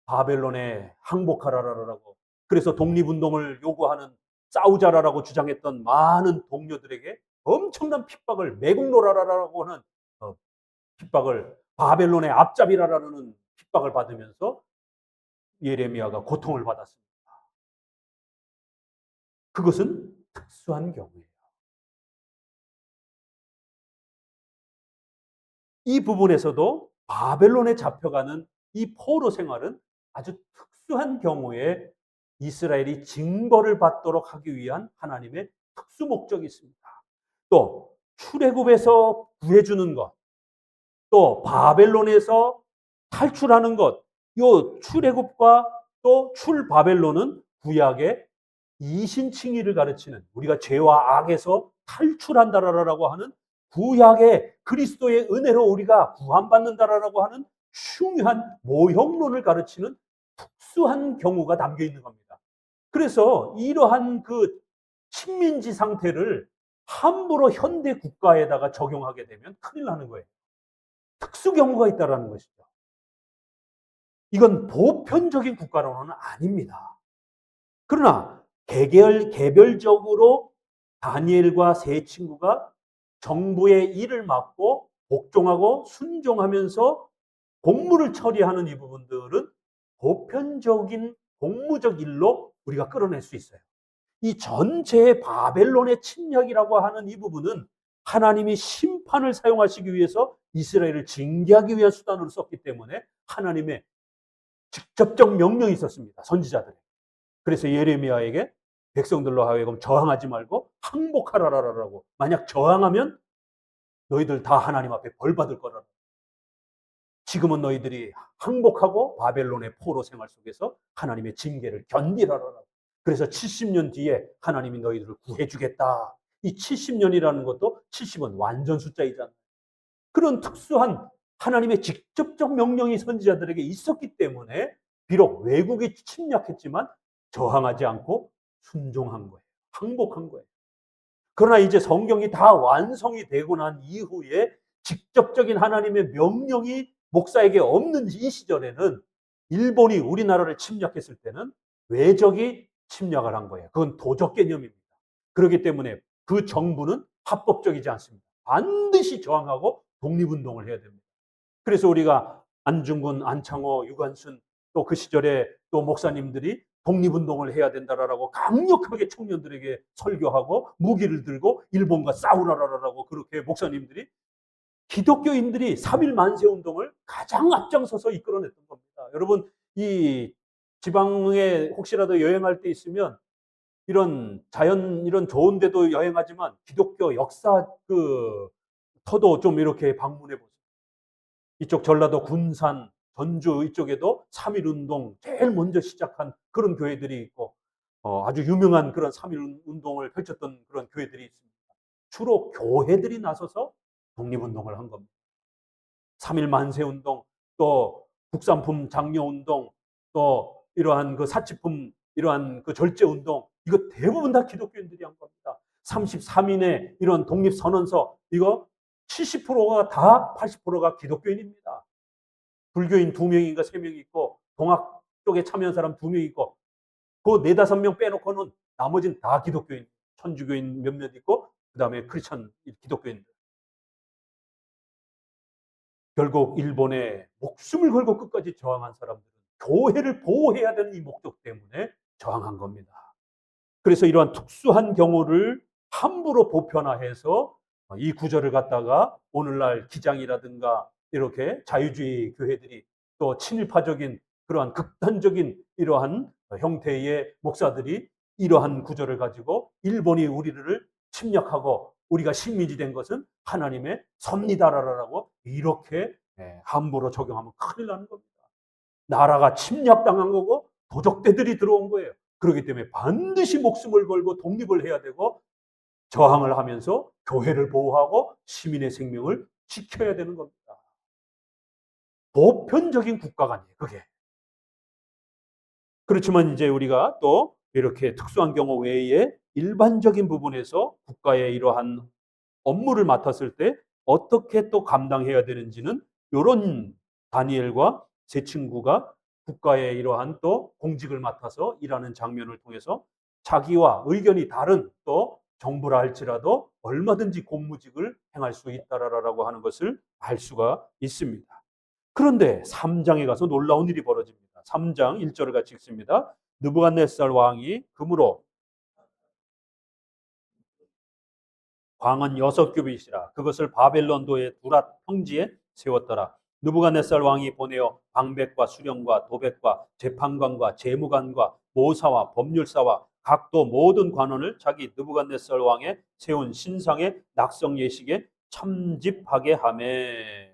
바벨론에 항복하라라고, 그래서 독립운동을 요구하는 싸우자라라고 주장했던 많은 동료들에게 엄청난 핍박을, 매국노라라고 하는 핍박을, 바벨론의 앞잡이라라는 핍박을 받으면서 예레미야가 고통을 받았습니다. 그것은 특수한 경우예요. 이 부분에서도 바벨론에 잡혀가는 이 포로 생활은 아주 특수한 경우에 이스라엘이 징벌을 받도록 하기 위한 하나님의 특수 목적이 있습니다. 또 출애굽에서 구해주는 것, 또 바벨론에서 탈출하는 것, 요 출애굽과 또 출바벨론은 구약의 이신칭의를 가르치는, 우리가 죄와 악에서 탈출한다라고 하는 구약의 그리스도의 은혜로 우리가 구원받는다라고 하는 중요한 모형론을 가르치는 특수한 경우가 담겨 있는 겁니다. 그래서 이러한 그 식민지 상태를 함부로 현대 국가에다가 적용하게 되면 큰일 나는 거예요. 특수 경우가 있다라는 것이죠. 이건 보편적인 국가로는 아닙니다. 그러나 개별적으로 다니엘과 세 친구가 정부의 일을 맡고 복종하고 순종하면서 공무를 처리하는 이 부분들은 보편적인 공무적 일로 우리가 끌어낼 수 있어요. 이 전체의 바벨론의 침략이라고 하는 이 부분은 하나님이 심판을 사용하시기 위해서 이스라엘을 징계하기 위한 수단으로 썼기 때문에 하나님의 직접적 명령이 있었습니다. 선지자들에. 그래서 예레미야에게 백성들로 하여금 저항하지 말고 항복하라라고, 만약 저항하면 너희들 다 하나님 앞에 벌 받을 거라고. 지금은 너희들이 항복하고 바벨론의 포로 생활 속에서 하나님의 징계를 견디라라고. 그래서 70년 뒤에 하나님이 너희들을 구해주겠다. 이 70년이라는 것도 70은 완전 숫자이잖아요. 그런 특수한 하나님의 직접적 명령이 선지자들에게 있었기 때문에 비록 외국이 침략했지만 저항하지 않고 순종한 거예요. 항복한 거예요. 그러나 이제 성경이 다 완성이 되고 난 이후에 직접적인 하나님의 명령이 목사에게 없는 이 시절에는 일본이 우리나라를 침략했을 때는 외적이 침략을 한 거예요. 그건 도적 개념입니다. 그렇기 때문에 그 정부는 합법적이지 않습니다. 반드시 저항하고 독립운동을 해야 됩니다. 그래서 우리가 안중근, 안창호, 유관순 또 그 시절에 또 목사님들이 독립운동을 해야 된다라고 강력하게 청년들에게 설교하고 무기를 들고 일본과 싸우라라고 그렇게 목사님들이 기독교인들이 3.1 만세운동을 가장 앞장서서 이끌어냈던 겁니다. 여러분, 이 지방에 혹시라도 여행할 때 있으면 이런 자연, 이런 좋은 데도 여행하지만 기독교 역사 터도 좀 이렇게 방문해 보세요. 이쪽 전라도 군산, 전주 이쪽에도 3.1 운동 제일 먼저 시작한 그런 교회들이 있고, 아주 유명한 그런 3.1 운동을 펼쳤던 그런 교회들이 있습니다. 주로 교회들이 나서서 독립운동을 한 겁니다. 3.1 만세운동, 또 국산품 장려운동, 또 이러한 그 사치품, 이러한 그 절제운동, 이거 대부분 다 기독교인들이 한 겁니다. 33인의 이런 독립선언서, 이거 70%가 다 80%가 기독교인입니다. 불교인 2명인가 3명 있고, 동학 쪽에 참여한 사람 2명 있고, 그 4, 5명 빼놓고는 나머지는 다 기독교인, 천주교인 몇몇 있고, 그 다음에 크리스천 기독교인. 결국 일본에 목숨을 걸고 끝까지 저항한 사람들은 교회를 보호해야 되는 이 목적 때문에 저항한 겁니다. 그래서 이러한 특수한 경우를 함부로 보편화해서 이 구절을 갖다가 오늘날 기장이라든가 이렇게 자유주의 교회들이 또 친일파적인 그러한 극단적인 이러한 형태의 목사들이 이러한 구절을 가지고 일본이 우리를 침략하고 우리가 식민지 된 것은 하나님의 섭니다라고 이렇게 함부로 적용하면 큰일 나는 겁니다. 나라가 침략당한 거고 도적대들이 들어온 거예요. 그렇기 때문에 반드시 목숨을 걸고 독립을 해야 되고 저항을 하면서 교회를 보호하고 시민의 생명을 지켜야 되는 겁니다. 보편적인 국가가 아니에요, 그게. 그렇지만 이제 우리가 또 이렇게 특수한 경우 외에 일반적인 부분에서 국가의 이러한 업무를 맡았을 때 어떻게 또 감당해야 되는지는 이런 다니엘과 제 친구가 국가의 이러한 또 공직을 맡아서 일하는 장면을 통해서 자기와 의견이 다른 또 정부라 할지라도 얼마든지 공무직을 행할 수 있다라고 하는 것을 알 수가 있습니다. 그런데 3장에 가서 놀라운 일이 벌어집니다. 3장 1절을 같이 읽습니다. 느부갓네살 왕이 금으로 광은 6규빗이라 그것을 바벨론도의 두랏 평지에 세웠더라. 느부갓네살 왕이 보내어 방백과 수령과 도백과 재판관과 재무관과 모사와 법률사와 각도 모든 관원을 자기 느부갓네살 왕의 세운 신상의 낙성 예식에 참집하게 하매.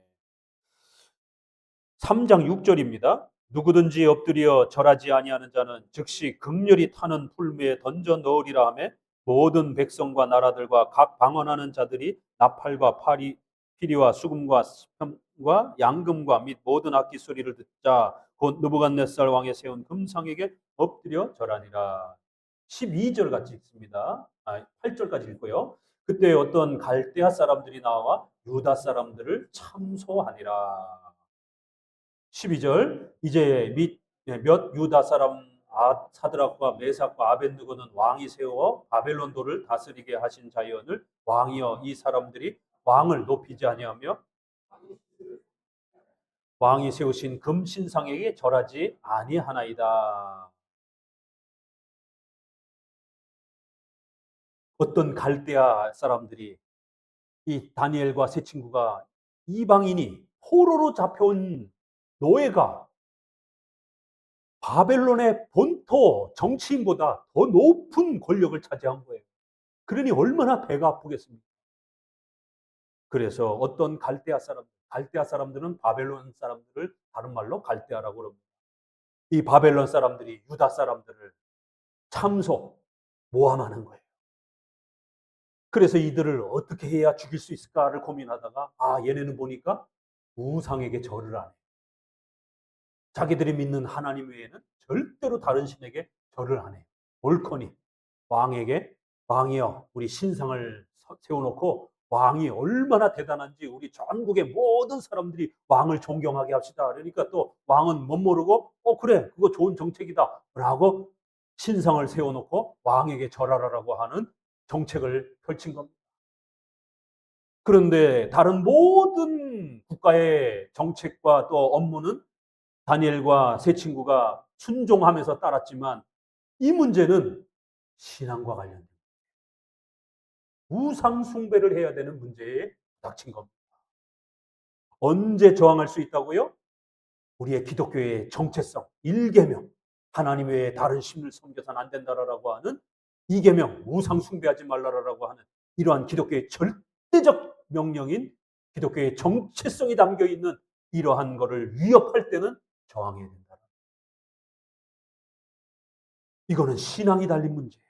3장 6절입니다. 누구든지 엎드려 절하지 아니하는 자는 즉시 극렬히 타는 풀무에 던져 넣으리라 하며 모든 백성과 나라들과 각 방언하는 자들이 나팔과 피리와 수금과 스편과 양금과 및 모든 악기 소리를 듣자 곧 느부갓네살 왕의 세운 금상에게 엎드려 절하니라. 12절 같이 읽습니다. 8절까지 읽고요. 그때 어떤 갈대아 사람들이 나와 유다 사람들을 참소하니라. 12절 이제 몇 유다 사람 사드락과 메삭과 아벤느고는 왕이 세워 바벨론도를 다스리게 하신 자연을 왕이여 이 사람들이 왕을 높이지 아니하며 왕이 세우신 금신상에게 절하지 아니하나이다. 어떤 갈대아 사람들이 이 다니엘과 세 친구가 이방인이 포로로 잡혀온 노예가 바벨론의 본토 정치인보다 더 높은 권력을 차지한 거예요. 그러니 얼마나 배가 아프겠습니까? 그래서 어떤 갈대아 사람들은 바벨론 사람들을 다른 말로 갈대아라고 그럽니다. 이 바벨론 사람들이 유다 사람들을 참소, 모함하는 거예요. 그래서 이들을 어떻게 해야 죽일 수 있을까를 고민하다가 얘네는 보니까 우상에게 절을 안 해요. 자기들이 믿는 하나님 외에는 절대로 다른 신에게 절을 안 해요. 옳거니 왕에게 왕이여 우리 신상을 세워놓고 왕이 얼마나 대단한지 우리 전국의 모든 사람들이 왕을 존경하게 합시다. 그러니까 또 왕은 못 모르고 그래 그거 좋은 정책이다 라고 신상을 세워놓고 왕에게 절하라라고 하는 정책을 펼친 겁니다. 그런데 다른 모든 국가의 정책과 또 업무는 다니엘과 세 친구가 순종하면서 따랐지만 이 문제는 신앙과 관련된 우상 숭배를 해야 되는 문제에 닥친 겁니다. 언제 저항할 수 있다고요? 우리의 기독교의 정체성, 1계명, 하나님 외에 다른 신을 섬겨서는 안 된다라고 하는 2계명, 우상 숭배하지 말라라고 하는 이러한 기독교의 절대적 명령인 기독교의 정체성이 담겨 있는 이러한 것을 위협할 때는 저항해야 된다. 이거는 신앙이 달린 문제예요.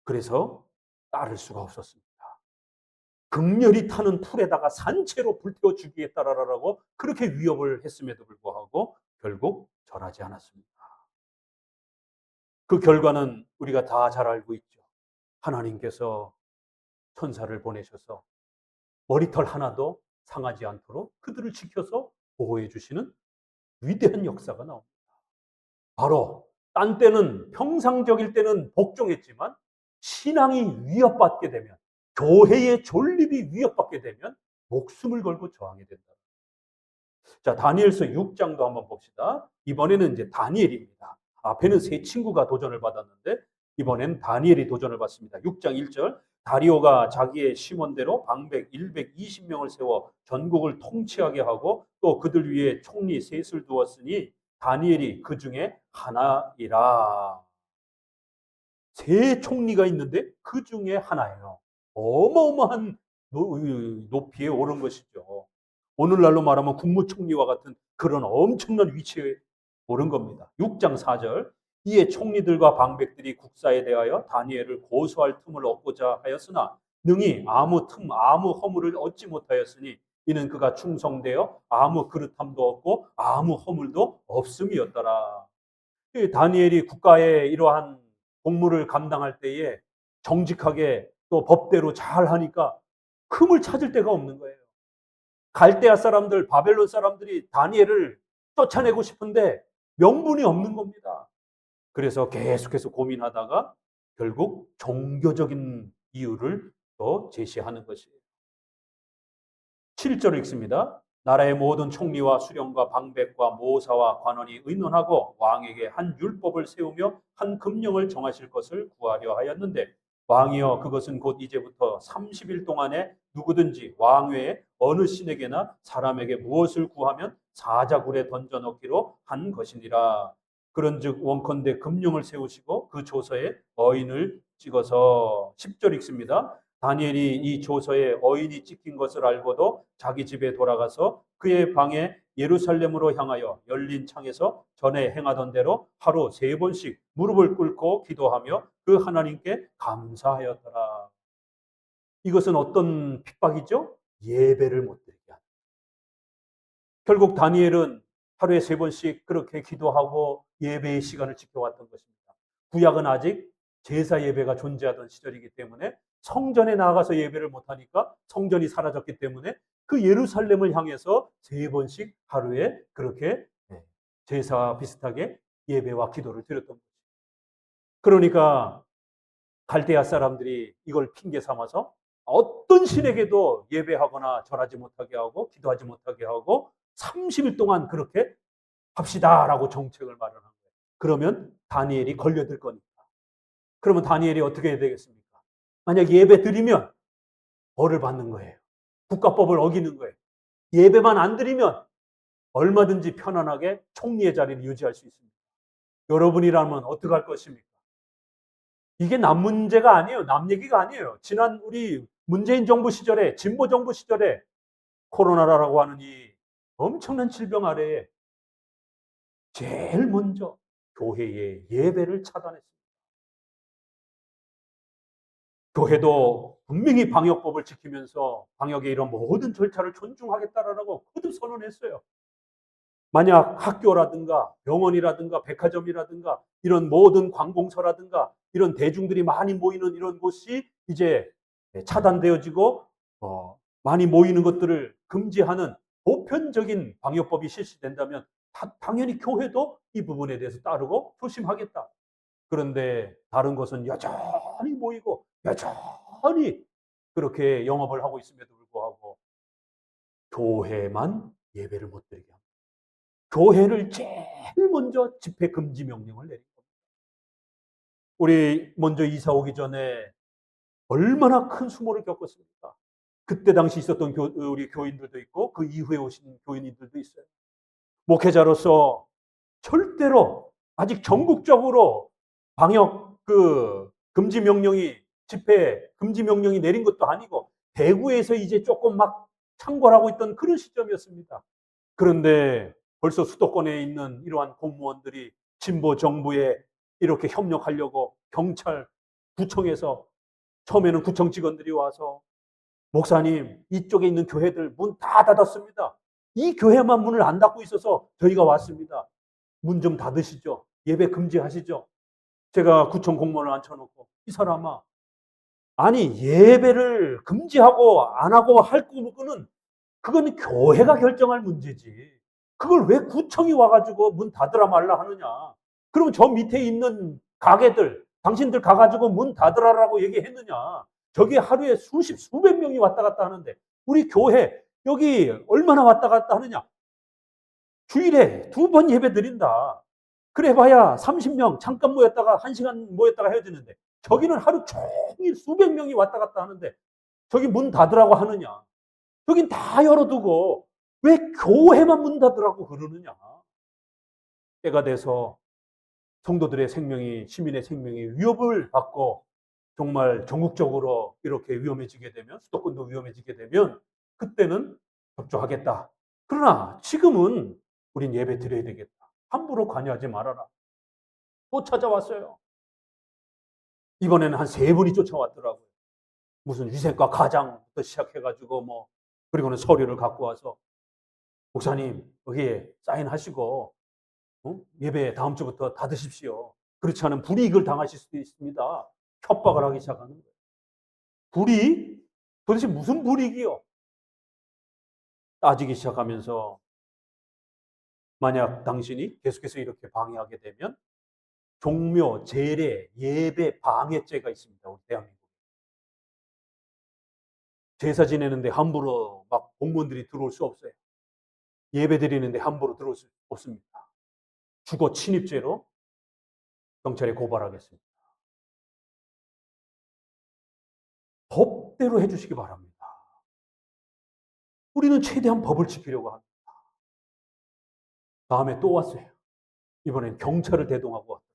그래서 따를 수가 없었습니다. 극렬히 타는 풀에다가 산채로 불태워 죽이겠다라고 그렇게 위협을 했음에도 불구하고 결국 절하지 않았습니다. 그 결과는 우리가 다 잘 알고 있죠. 하나님께서 천사를 보내셔서 머리털 하나도 상하지 않도록 그들을 지켜서 보호해 주시는 위대한 역사가 나옵니다. 바로 딴 때는 평상적일 때는 복종했지만 신앙이 위협받게 되면 교회의 존립이 위협받게 되면 목숨을 걸고 저항해야 된다. 자, 다니엘서 6장도 한번 봅시다. 이번에는 이제 다니엘입니다. 앞에는 세 친구가 도전을 받았는데 이번엔 다니엘이 도전을 받습니다. 6장 1절 다리오가 자기의 심원대로 방백 120명을 세워 전국을 통치하게 하고 또 그들 위에 총리 셋을 두었으니 다니엘이 그 중에 하나이라. 세 총리가 있는데 그 중에 하나예요. 어마어마한 높이에 오른 것이죠. 오늘날로 말하면 국무총리와 같은 그런 엄청난 위치에 오른 겁니다. 6장 4절 이에 총리들과 방백들이 국사에 대하여 다니엘을 고소할 틈을 얻고자 하였으나 능히 아무 틈 아무 허물을 얻지 못하였으니 이는 그가 충성되어 아무 그릇함도 없고 아무 허물도 없음이었더라. 다니엘이 국가의 이러한 공무를 감당할 때에 정직하게 또 법대로 잘 하니까 흠을 찾을 데가 없는 거예요. 갈대아 사람들, 바벨론 사람들이 다니엘을 쫓아내고 싶은데 명분이 없는 겁니다. 그래서 계속해서 고민하다가 결국 종교적인 이유를 또 제시하는 것이에요. 7절을 읽습니다. 나라의 모든 총리와 수령과 방백과 모사와 관원이 의논하고 왕에게 한 율법을 세우며 한 금령을 정하실 것을 구하려 하였는데 왕이여 그것은 곧 이제부터 30일 동안에 누구든지 왕 외에 어느 신에게나 사람에게 무엇을 구하면 사자굴에 던져 넣기로 한 것이니라. 그런즉 원컨대 금령을 세우시고 그 조서에 어인을 찍어서 10절 읽습니다. 다니엘이 이 조서에 어인이 찍힌 것을 알고도 자기 집에 돌아가서 그의 방에 예루살렘으로 향하여 열린 창에서 전에 행하던 대로 하루 3번씩 무릎을 꿇고 기도하며 그 하나님께 감사하였더라. 이것은 어떤 핍박이죠? 예배를 못 드리게 하는. 결국 다니엘은 하루에 3번씩 그렇게 기도하고 예배의 시간을 지켜왔던 것입니다. 구약은 아직 제사 예배가 존재하던 시절이기 때문에 성전에 나가서 예배를 못하니까 성전이 사라졌기 때문에 그 예루살렘을 향해서 3번씩 하루에 그렇게 제사와 비슷하게 예배와 기도를 드렸던 거죠. 그러니까 갈대아 사람들이 이걸 핑계 삼아서 어떤 신에게도 예배하거나 절하지 못하게 하고 기도하지 못하게 하고 30일 동안 그렇게 합시다라고 정책을 마련한 거예요. 그러면 다니엘이 걸려들 거니까. 그러면 다니엘이 어떻게 해야 되겠습니까? 만약 예배 드리면 벌을 받는 거예요. 국가법을 어기는 거예요. 예배만 안 드리면 얼마든지 편안하게 총리의 자리를 유지할 수 있습니다. 여러분이라면 어떻게 할 것입니까? 이게 남 문제가 아니에요. 남 얘기가 아니에요. 지난 우리 문재인 정부 시절에 진보 정부 시절에 코로나라고 하는 이 엄청난 질병 아래에 제일 먼저 교회의 예배를 차단했습니다. 교회도 분명히 방역법을 지키면서 방역의 이런 모든 절차를 존중하겠다라고 거듭 선언했어요. 만약 학교라든가 병원이라든가 백화점이라든가 이런 모든 관공서라든가 이런 대중들이 많이 모이는 이런 곳이 이제 차단되어지고 많이 모이는 것들을 금지하는 보편적인 방역법이 실시된다면 당연히 교회도 이 부분에 대해서 따르고 조심하겠다. 그런데 다른 것은 여전히 모이고 여전히 그렇게 영업을 하고 있음에도 불구하고 교회만 예배를 못 드리게 합니다. 교회를 제일 먼저 집회 금지 명령을 내린 겁니다. 우리 먼저 이사 오기 전에 얼마나 큰 수모를 겪었습니까? 그때 당시 있었던 우리 교인들도 있고 그 이후에 오신 교인들도 있어요. 목회자로서 절대로 아직 전국적으로 방역 금지 명령이 집회 금지 명령이 내린 것도 아니고 대구에서 이제 조금 막 창궐하고 있던 그런 시점이었습니다. 그런데 벌써 수도권에 있는 이러한 공무원들이 진보 정부에 이렇게 협력하려고 경찰, 구청에서 처음에는 구청 직원들이 와서 목사님, 이쪽에 있는 교회들 문 다 닫았습니다. 이 교회만 문을 안 닫고 있어서 저희가 왔습니다. 문 좀 닫으시죠. 예배 금지하시죠. 제가 구청 공무원을 앉혀놓고 이 사람아, 아니 예배를 금지하고 안 하고 할 거는 그건 교회가 결정할 문제지. 그걸 왜 구청이 와가지고 문 닫으라 말라 하느냐. 그러면 저 밑에 있는 가게들, 당신들 가가지고 문 닫으라라고 얘기했느냐. 저기 하루에 수십, 수백 명이 왔다 갔다 하는데 우리 교회 여기 얼마나 왔다 갔다 하느냐. 주일에 2번 예배 드린다. 그래 봐야 30명 잠깐 모였다가 1시간 모였다가 헤어지는데 저기는 하루 종일 수백 명이 왔다 갔다 하는데 저기 문 닫으라고 하느냐. 여긴 다 열어두고 왜 교회만 문 닫으라고 그러느냐. 때가 돼서 성도들의 생명이, 시민의 생명이 위협을 받고 정말 전국적으로 이렇게 위험해지게 되면, 수도권도 위험해지게 되면 그때는 협조하겠다. 그러나 지금은 우린 예배 드려야 되겠다. 함부로 관여하지 말아라. 또 찾아왔어요. 이번에는 한 3분이 쫓아왔더라고요. 무슨 위생과 가장부터 시작해가지고 그리고는 서류를 갖고 와서 목사님 여기에 사인하시고 예배 다음 주부터 닫으십시오. 그렇지 않으면 불이익을 당하실 수도 있습니다. 협박을 하기 시작하는 거예요. 불이익? 도대체 무슨 불이익이요? 따지기 시작하면서 만약 당신이 계속해서 이렇게 방해하게 되면 종묘, 제례, 예배 방해죄가 있습니다. 우리 대한민국에. 제사 지내는데 함부로 막 공무원들이 들어올 수 없어요. 예배 드리는데 함부로 들어올 수 없습니다. 주거 침입죄로 경찰에 고발하겠습니다. 법대로 해주시기 바랍니다. 우리는 최대한 법을 지키려고 합니다. 다음에 또 왔어요. 이번엔 경찰을 대동하고 왔어요.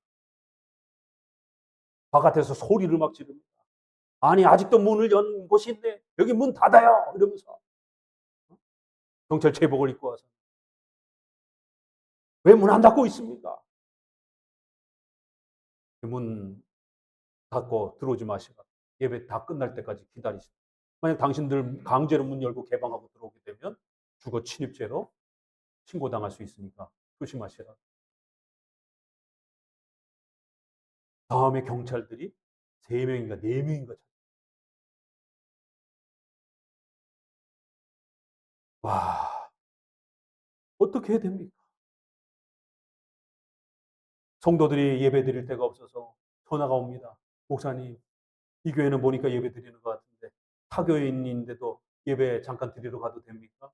바깥에서 소리를 막 지릅니다. 아니 아직도 문을 연 곳이 있네. 여기 문 닫아요. 이러면서 경찰 제복을 입고 와서 왜 문 안 닫고 있습니까? 문 닫고 들어오지 마시고 예배 다 끝날 때까지 기다리시고 만약 당신들 강제로 문 열고 개방하고 들어오게 되면 주거 침입죄로 신고당할 수 있으니까 조심하시라. 다음에 경찰들이 3명인가 4명인가 와 어떻게 해야 됩니까? 성도들이 예배 드릴 데가 없어서 전화가 옵니다. 목사님 이 교회는 보니까 예배 드리는 것 같은데 타교인인데도 예배 잠깐 드리러 가도 됩니까?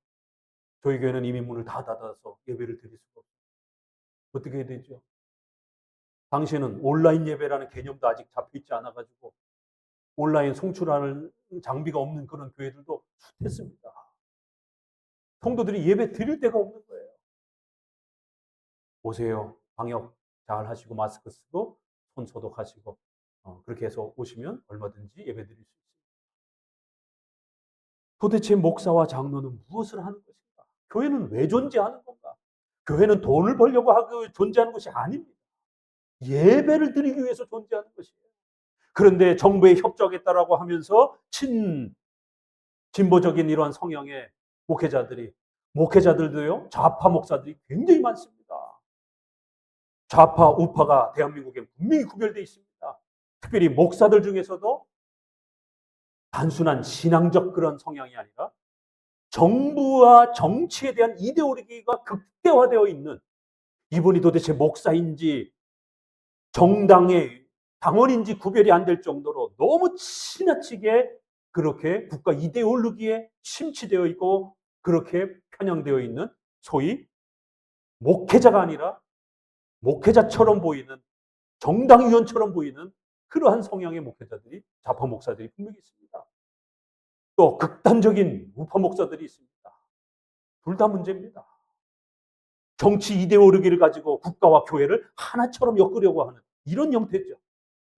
저희 교회는 이미 문을 다 닫아서 예배를 드릴 수가 없어요. 어떻게 해야 되죠? 당시에는 온라인 예배라는 개념도 아직 잡혀있지 않아가지고 온라인 송출하는 장비가 없는 그런 교회들도 숱했습니다. 성도들이 예배 드릴 데가 없는 거예요. 오세요. 방역 잘 하시고 마스크 쓰고 손 소독하시고 그렇게 해서 오시면 얼마든지 예배 드릴 수 있습니다. 도대체 목사와 장로는 무엇을 하는 것인가? 교회는 왜 존재하는 건가? 교회는 돈을 벌려고 하고 존재하는 것이 아닙니다. 예배를 드리기 위해서 존재하는 것이에요. 그런데 정부에 협조하겠다라고 하면서 진보적인 이러한 성향의 목회자들도요, 좌파 목사들이 굉장히 많습니다. 좌파, 우파가 대한민국에 분명히 구별되어 있습니다. 특별히 목사들 중에서도 단순한 신앙적 그런 성향이 아니라 정부와 정치에 대한 이데올로기가 극대화되어 있는 이분이 도대체 목사인지 정당의 당원인지 구별이 안 될 정도로 너무 지나치게 그렇게 국가 이데올로기에 심취되어 있고 그렇게 편향되어 있는 소위 목회자가 아니라 목회자처럼 보이는 정당위원처럼 보이는 그러한 성향의 목회자들이 좌파 목사들이 분명히 있습니다. 또 극단적인 우파 목사들이 있습니다. 둘 다 문제입니다. 정치 이데올로기를 가지고 국가와 교회를 하나처럼 엮으려고 하는 이런 형태죠.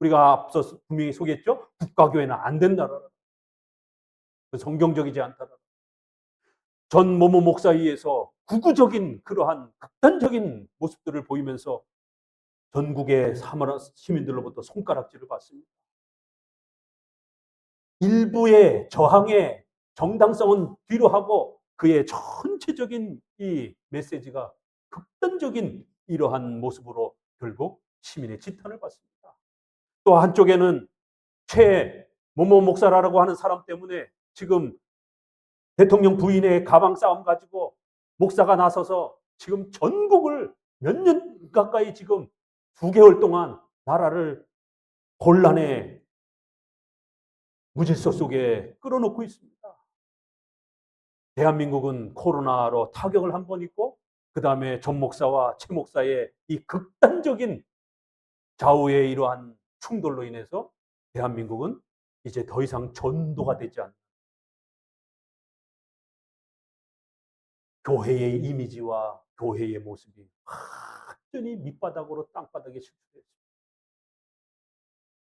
우리가 앞서 분명히 소개했죠. 국가교회는 안 된다라. 성경적이지 않다라. 전 모모 목사에 의해서 구구적인 그러한 극단적인 모습들을 보이면서 전국의 사마라 시민들로부터 손가락질을 받습니다. 일부의 저항의 정당성은 뒤로 하고 그의 전체적인 이 메시지가 극단적인 이러한 모습으로 결국 시민의 지탄을 받습니다. 또 한쪽에는 최 모모 목사라고 하는 사람 때문에 지금 대통령 부인의 가방 싸움 가지고 목사가 나서서 지금 전국을 몇 년 가까이 지금 2개월 동안 나라를 곤란의 무질서 속에 끌어놓고 있습니다. 대한민국은 코로나로 타격을 한 번 입고 그 다음에 전 목사와 최 목사의 이 극단적인 좌우의 이러한 충돌로 인해서 대한민국은 이제 더 이상 전도가 되지 않는 교회의 이미지와 교회의 모습이 완전히 밑바닥으로 땅바닥에 실추됐습니다.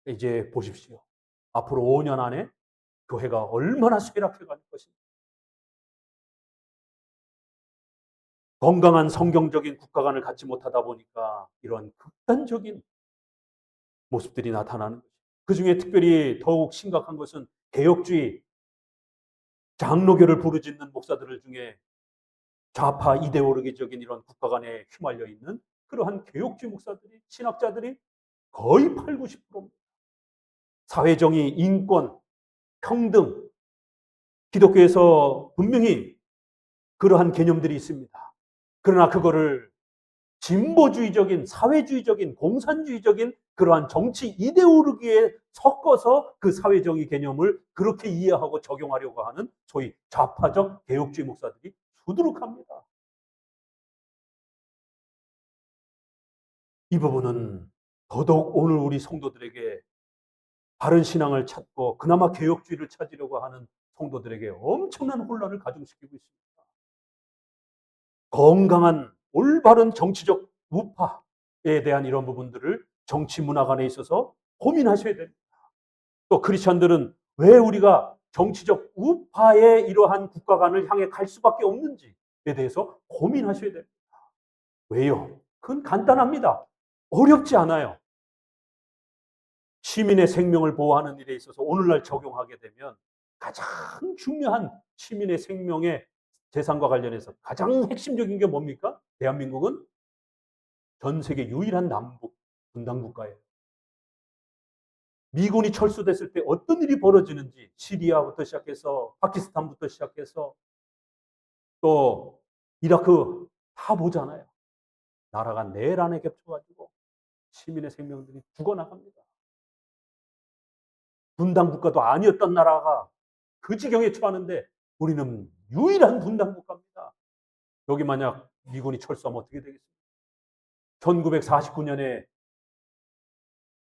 이제 보십시오. 앞으로 5년 안에 교회가 얼마나 쇠락해 갈 것인가. 건강한 성경적인 국가관을 갖지 못하다 보니까 이런 극단적인 모습들이 나타나는 거죠. 그중에 특별히 더욱 심각한 것은 개혁주의, 장로교를 부르짖는 목사들 중에 좌파 이데올로기적인 이런 국가관에 휘말려 있는 그러한 개혁주의 목사들이, 신학자들이 거의 8, 90%입니다. 사회정의, 인권, 평등, 기독교에서 분명히 그러한 개념들이 있습니다. 그러나 그거를 진보주의적인, 사회주의적인, 공산주의적인 그러한 정치 이데올로기에 섞어서 그 사회정의 개념을 그렇게 이해하고 적용하려고 하는 소위 좌파적 개혁주의 목사들이 수두룩합니다. 이 부분은 더더욱 오늘 우리 성도들에게 바른 신앙을 찾고 그나마 개혁주의를 찾으려고 하는 성도들에게 엄청난 혼란을 가중시키고 있습니다. 건강한 올바른 정치적 우파에 대한 이런 부분들을 정치 문화관에 있어서 고민하셔야 됩니다. 또 크리스천들은 왜 우리가 정치적 우파의 이러한 국가관을 향해 갈 수밖에 없는지에 대해서 고민하셔야 됩니다. 왜요? 그건 간단합니다. 어렵지 않아요. 시민의 생명을 보호하는 일에 있어서 오늘날 적용하게 되면 가장 중요한 시민의 생명의 재산과 관련해서 가장 핵심적인 게 뭡니까? 대한민국은 전 세계 유일한 남북 분단 국가예요. 미군이 철수됐을 때 어떤 일이 벌어지는지 시리아부터 시작해서 파키스탄부터 시작해서 또 이라크 다 보잖아요. 나라가 내란에 겹쳐가지고 시민의 생명들이 죽어나갑니다. 분단 국가도 아니었던 나라가 그 지경에 처하는데 우리는 유일한 분단 국가입니다. 여기 만약 미군이 철수하면 어떻게 되겠습니까? 1949년에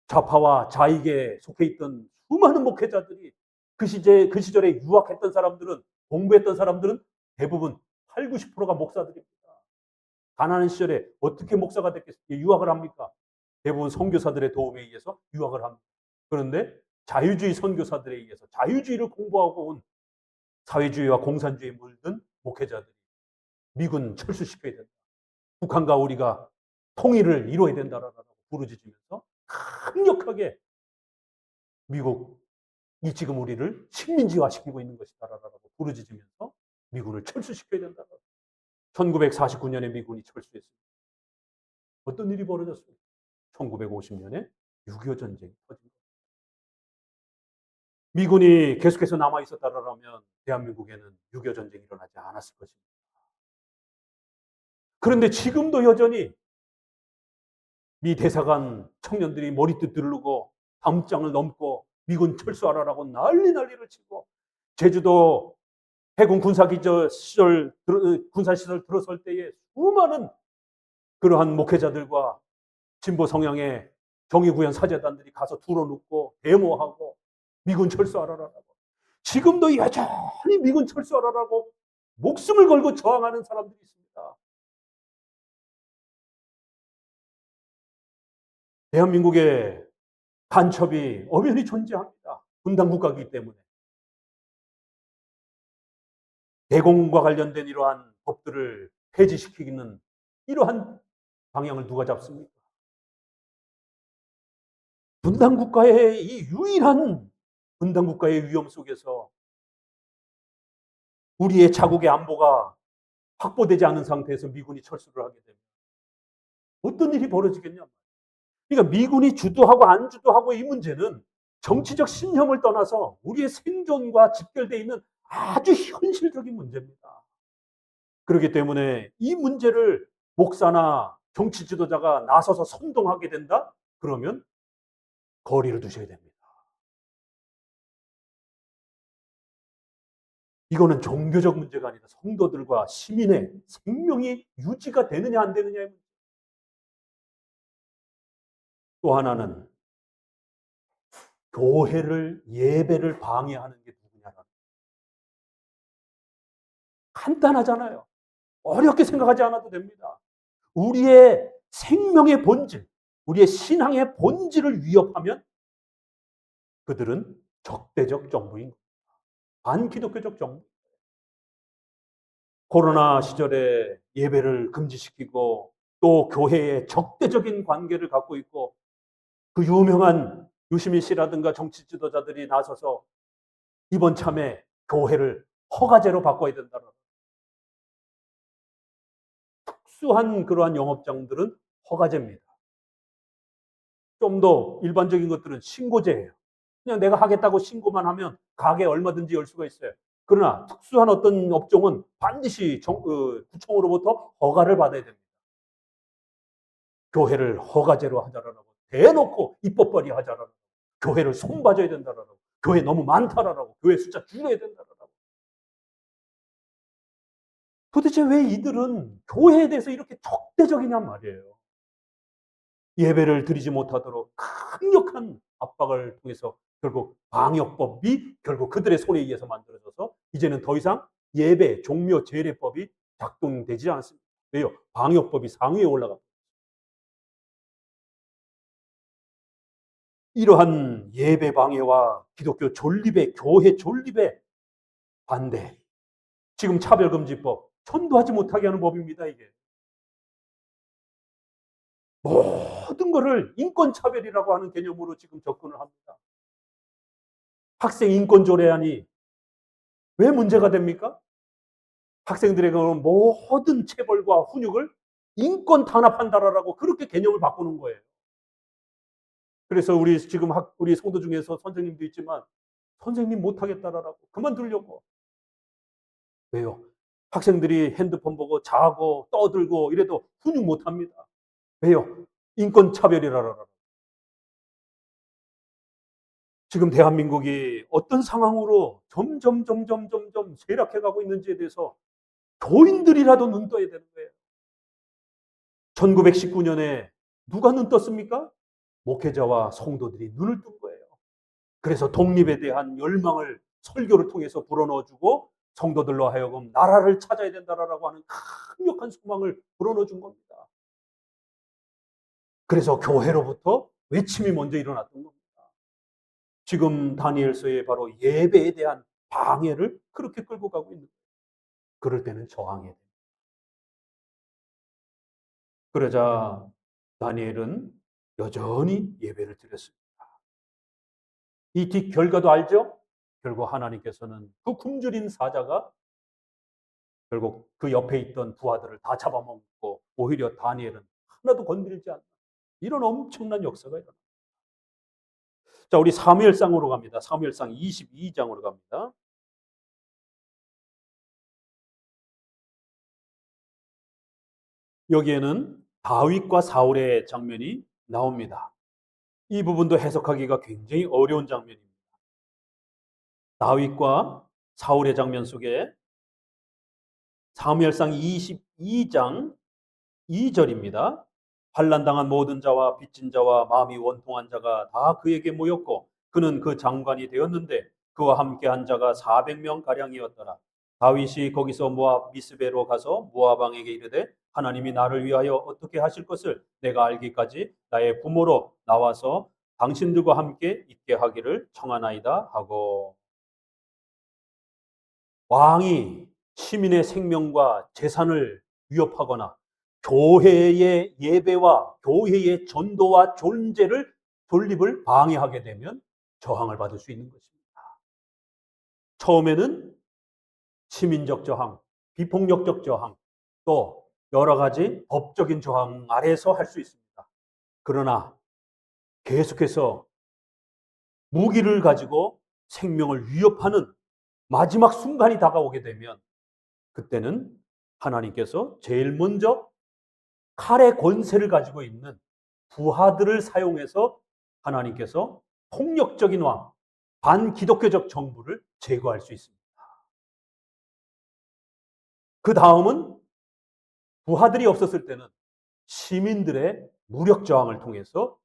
좌파와 좌익에 속해 있던 수많은 목회자들이 그 시절에 유학했던 사람들은, 공부했던 사람들은 대부분 8, 90%가 목사들입니다. 가난한 시절에 어떻게 목사가 됐겠습니까? 유학을 합니까? 대부분 선교사들의 도움에 의해서 유학을 합니다. 그런데 자유주의 선교사들에 의해서 자유주의를 공부하고 온 사회주의와 공산주의에 물든 목회자들이 미군 철수시켜야 된다. 북한과 우리가 통일을 이루어야 된다라고 부르짖으면서 강력하게 미국이 지금 우리를 식민지화시키고 있는 것이다라고 부르짖으면서 미군을 철수시켜야 된다. 1949년에 미군이 철수했습니다. 어떤 일이 벌어졌습니까? 1950년에 6.25 전쟁이 터진 겁니다. 미군이 계속해서 남아 있었다라면 대한민국에는 6.25 전쟁이 일어나지 않았을 것입니다. 그런데 지금도 여전히 미 대사관 청년들이 머리띠 두르고 다음 장을 넘고 미군 철수하라라고 난리를 치고, 제주도 해군 군사시설 들어설 때에 수많은 그러한 목회자들과 진보 성향의 정의구현 사제단들이 가서 둘러눕고 데모하고 미군 철수하라라고. 지금도 여전히 미군 철수하라라고 목숨을 걸고 저항하는 사람들이 있습니다. 대한민국의 간첩이 엄연히 존재합니다. 분단 국가이기 때문에. 대공과 관련된 이러한 법들을 폐지시키는 이러한 방향을 누가 잡습니까? 분단 국가의 이 유일한 분단 국가의 위험 속에서 우리의 자국의 안보가 확보되지 않은 상태에서 미군이 철수를 하게 되면 어떤 일이 벌어지겠냐. 그러니까 미군이 주도하고 안 주도하고 이 문제는 정치적 신념을 떠나서 우리의 생존과 직결되어 있는 아주 현실적인 문제입니다. 그렇기 때문에 이 문제를 목사나 정치 지도자가 나서서 선동하게 된다? 그러면 거리를 두셔야 됩니다. 이거는 종교적 문제가 아니라 성도들과 시민의 생명이 유지가 되느냐 안 되느냐의 문제. 또 하나는 교회를 예배를 방해하는 게 누구냐라는. 간단하잖아요. 어렵게 생각하지 않아도 됩니다. 우리의 생명의 본질, 우리의 신앙의 본질을 위협하면 그들은 적대적 정부인 겁니다. 반기독교적 정부. 코로나 시절에 예배를 금지시키고 또 교회에 적대적인 관계를 갖고 있고 그 유명한 유시민 씨라든가 정치 지도자들이 나서서 이번 참에 교회를 허가제로 바꿔야 된다는 특수한 그러한 영업장들은 허가제입니다. 좀 더 일반적인 것들은 신고제예요. 그냥 내가 하겠다고 신고만 하면 가게 얼마든지 열 수가 있어요. 그러나 특수한 어떤 업종은 반드시 구청으로부터 허가를 받아야 됩니다. 교회를 허가제로 하자라고 대놓고 입법 발의하자라고 교회를 손봐줘야 된다라고 교회 너무 많다라고 교회 숫자 줄여야 된다라고. 도대체 왜 이들은 교회에 대해서 이렇게 적대적이냔 말이에요. 예배를 드리지 못하도록 강력한 압박을 통해서 결국 방역법이 결국 그들의 손에 의해서 만들어져서 이제는 더 이상 예배, 종묘, 제례법이 작동되지 않습니다. 왜요? 방역법이 상위에 올라갑니다. 이러한 예배 방해와 기독교 존립의 교회 존립의 반대. 지금 차별금지법 전도하지 못하게 하는 법입니다. 이게 모든 것을 인권차별이라고 하는 개념으로 지금 접근을 합니다. 학생 인권조례안이 왜 문제가 됩니까? 학생들에게 모든 체벌과 훈육을 인권 탄압한다라고 그렇게 개념을 바꾸는 거예요. 그래서 우리 지금 우리 성도 중에서 선생님도 있지만 선생님 못하겠다라고 그만두려고. 왜요? 학생들이 핸드폰 보고 자고 떠들고 이래도 훈육 못합니다. 왜요? 인권차별이라라. 지금 대한민국이 어떤 상황으로 점점 쇠락해가고 있는지에 대해서 교인들이라도 눈 떠야 되는 거예요. 1919년에 누가 눈 떴습니까? 목회자와 성도들이 눈을 뜬 거예요. 그래서 독립에 대한 열망을 설교를 통해서 불어넣어주고 성도들로 하여금 나라를 찾아야 된다라고 하는 강력한 소망을 불어넣어 준 겁니다. 그래서 교회로부터 외침이 먼저 일어났던 겁니다. 지금 다니엘서에 바로 예배에 대한 방해를 그렇게 끌고 가고 있는 거예요. 그럴 때는 저항해야 됩니다. 그러자 다니엘은 여전히 예배를 드렸습니다. 이 뒷 결과도 알죠? 결국 하나님께서는 그 굶주린 사자가 결국 그 옆에 있던 부하들을 다 잡아먹고 오히려 다니엘은 하나도 건드리지 않는 이런 엄청난 역사가 일어납니다. 자, 우리 사무엘상으로 갑니다. 사무엘상 22장으로 갑니다. 여기에는 다윗과 사울의 장면이 나옵니다. 이 부분도 해석하기가 굉장히 어려운 장면입니다. 다윗과 사울의 장면 속에 사무엘상 22장 2절입니다. 환난당한 모든 자와 빚진 자와 마음이 원통한 자가 다 그에게 모였고 그는 그 장관이 되었는데 그와 함께한 자가 400명 가량이었더라. 다윗이 거기서 모압 미스베로 가서 모압 왕에게 이르되 하나님이 나를 위하여 어떻게 하실 것을 내가 알기까지 나의 부모로 나와서 당신들과 함께 있게 하기를 청하나이다 하고, 왕이 시민의 생명과 재산을 위협하거나 교회의 예배와 교회의 전도와 존립을 방해하게 되면 저항을 받을 수 있는 것입니다. 처음에는 시민적 저항, 비폭력적 저항, 또 여러 가지 법적인 저항 아래에서 할 수 있습니다. 그러나 계속해서 무기를 가지고 생명을 위협하는 마지막 순간이 다가오게 되면 그때는 하나님께서 제일 먼저 칼의 권세를 가지고 있는 부하들을 사용해서 하나님께서 폭력적인 왕, 반기독교적 정부를 제거할 수 있습니다. 그 다음은 부하들이 없었을 때는 시민들의 무력 저항을 통해서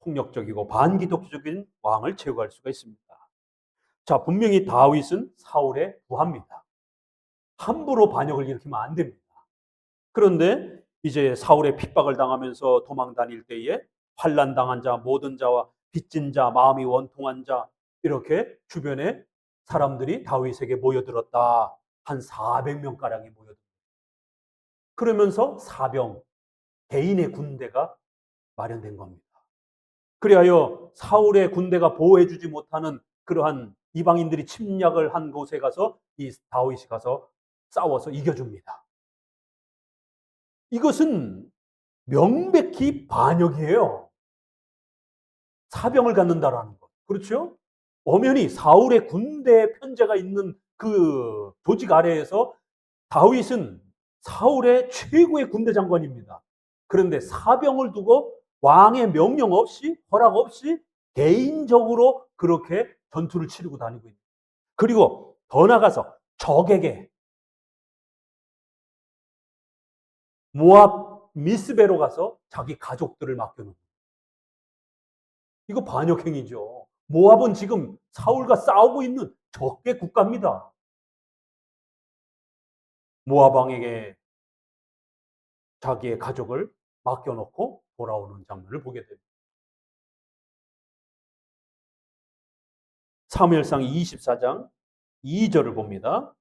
폭력적이고 반기독교적인 왕을 제거할 수가 있습니다. 자, 분명히 다윗은 사울의 부하입니다. 함부로 반역을 일으키면 안 됩니다. 그런데 이제 사울의 핍박을 당하면서 도망 다닐 때에 환난 당한 자, 모든 자와 빚진 자, 마음이 원통한 자, 이렇게 주변에 사람들이 다윗에게 모여들었다. 한 400명 가량이 모여들었다. 그러면서 사병, 개인의 군대가 마련된 겁니다. 그리하여 사울의 군대가 보호해주지 못하는 그러한 이방인들이 침략을 한 곳에 가서 이 다윗이 가서 싸워서 이겨줍니다. 이것은 명백히 반역이에요. 사병을 갖는다라는 것. 그렇죠? 엄연히 사울의 군대 편제가 있는 그 조직 아래에서 다윗은 사울의 최고의 군대 장관입니다. 그런데 사병을 두고 왕의 명령 없이 허락 없이 개인적으로 그렇게 전투를 치르고 다니고 있는. 그리고 더 나가서 적에게 모압 미스베로 가서 자기 가족들을 맡겨놓는. 이거 반역행위죠. 모압은 지금 사울과 싸우고 있는 적대 국가입니다. 모압 왕에게 자기의 가족을 맡겨놓고 돌아오는 장면을 보게 됩니다. 사무엘상 24장 2절을 봅니다.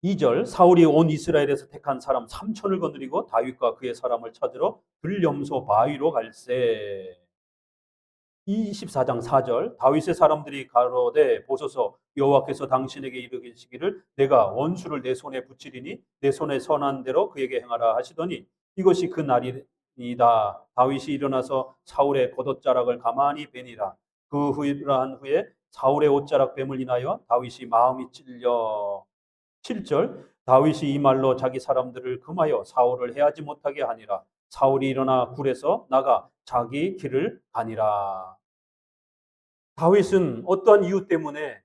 2절 사울이 온 이스라엘에서 택한 사람 3천을 거느리고 다윗과 그의 사람을 찾으러 들염소 바위로 갈새. 24장 4절 다윗의 사람들이 가로되 보소서 여호와께서 당신에게 이르시기를 내가 원수를 내 손에 붙이리니 내 손에 선한 대로 그에게 행하라 하시더니 이것이 그 날이다. 다윗이 일어나서 사울의 겉옷자락을 가만히 베니라. 그러한 후에 사울의 옷자락 뱀을 인하여 다윗이 마음이 찔려. 7절 다윗이 이 말로 자기 사람들을 금하여 사울을 해하지 못하게 하니라. 사울이 일어나 굴에서 나가 자기 길을 가니라. 다윗은 어떠한 이유 때문에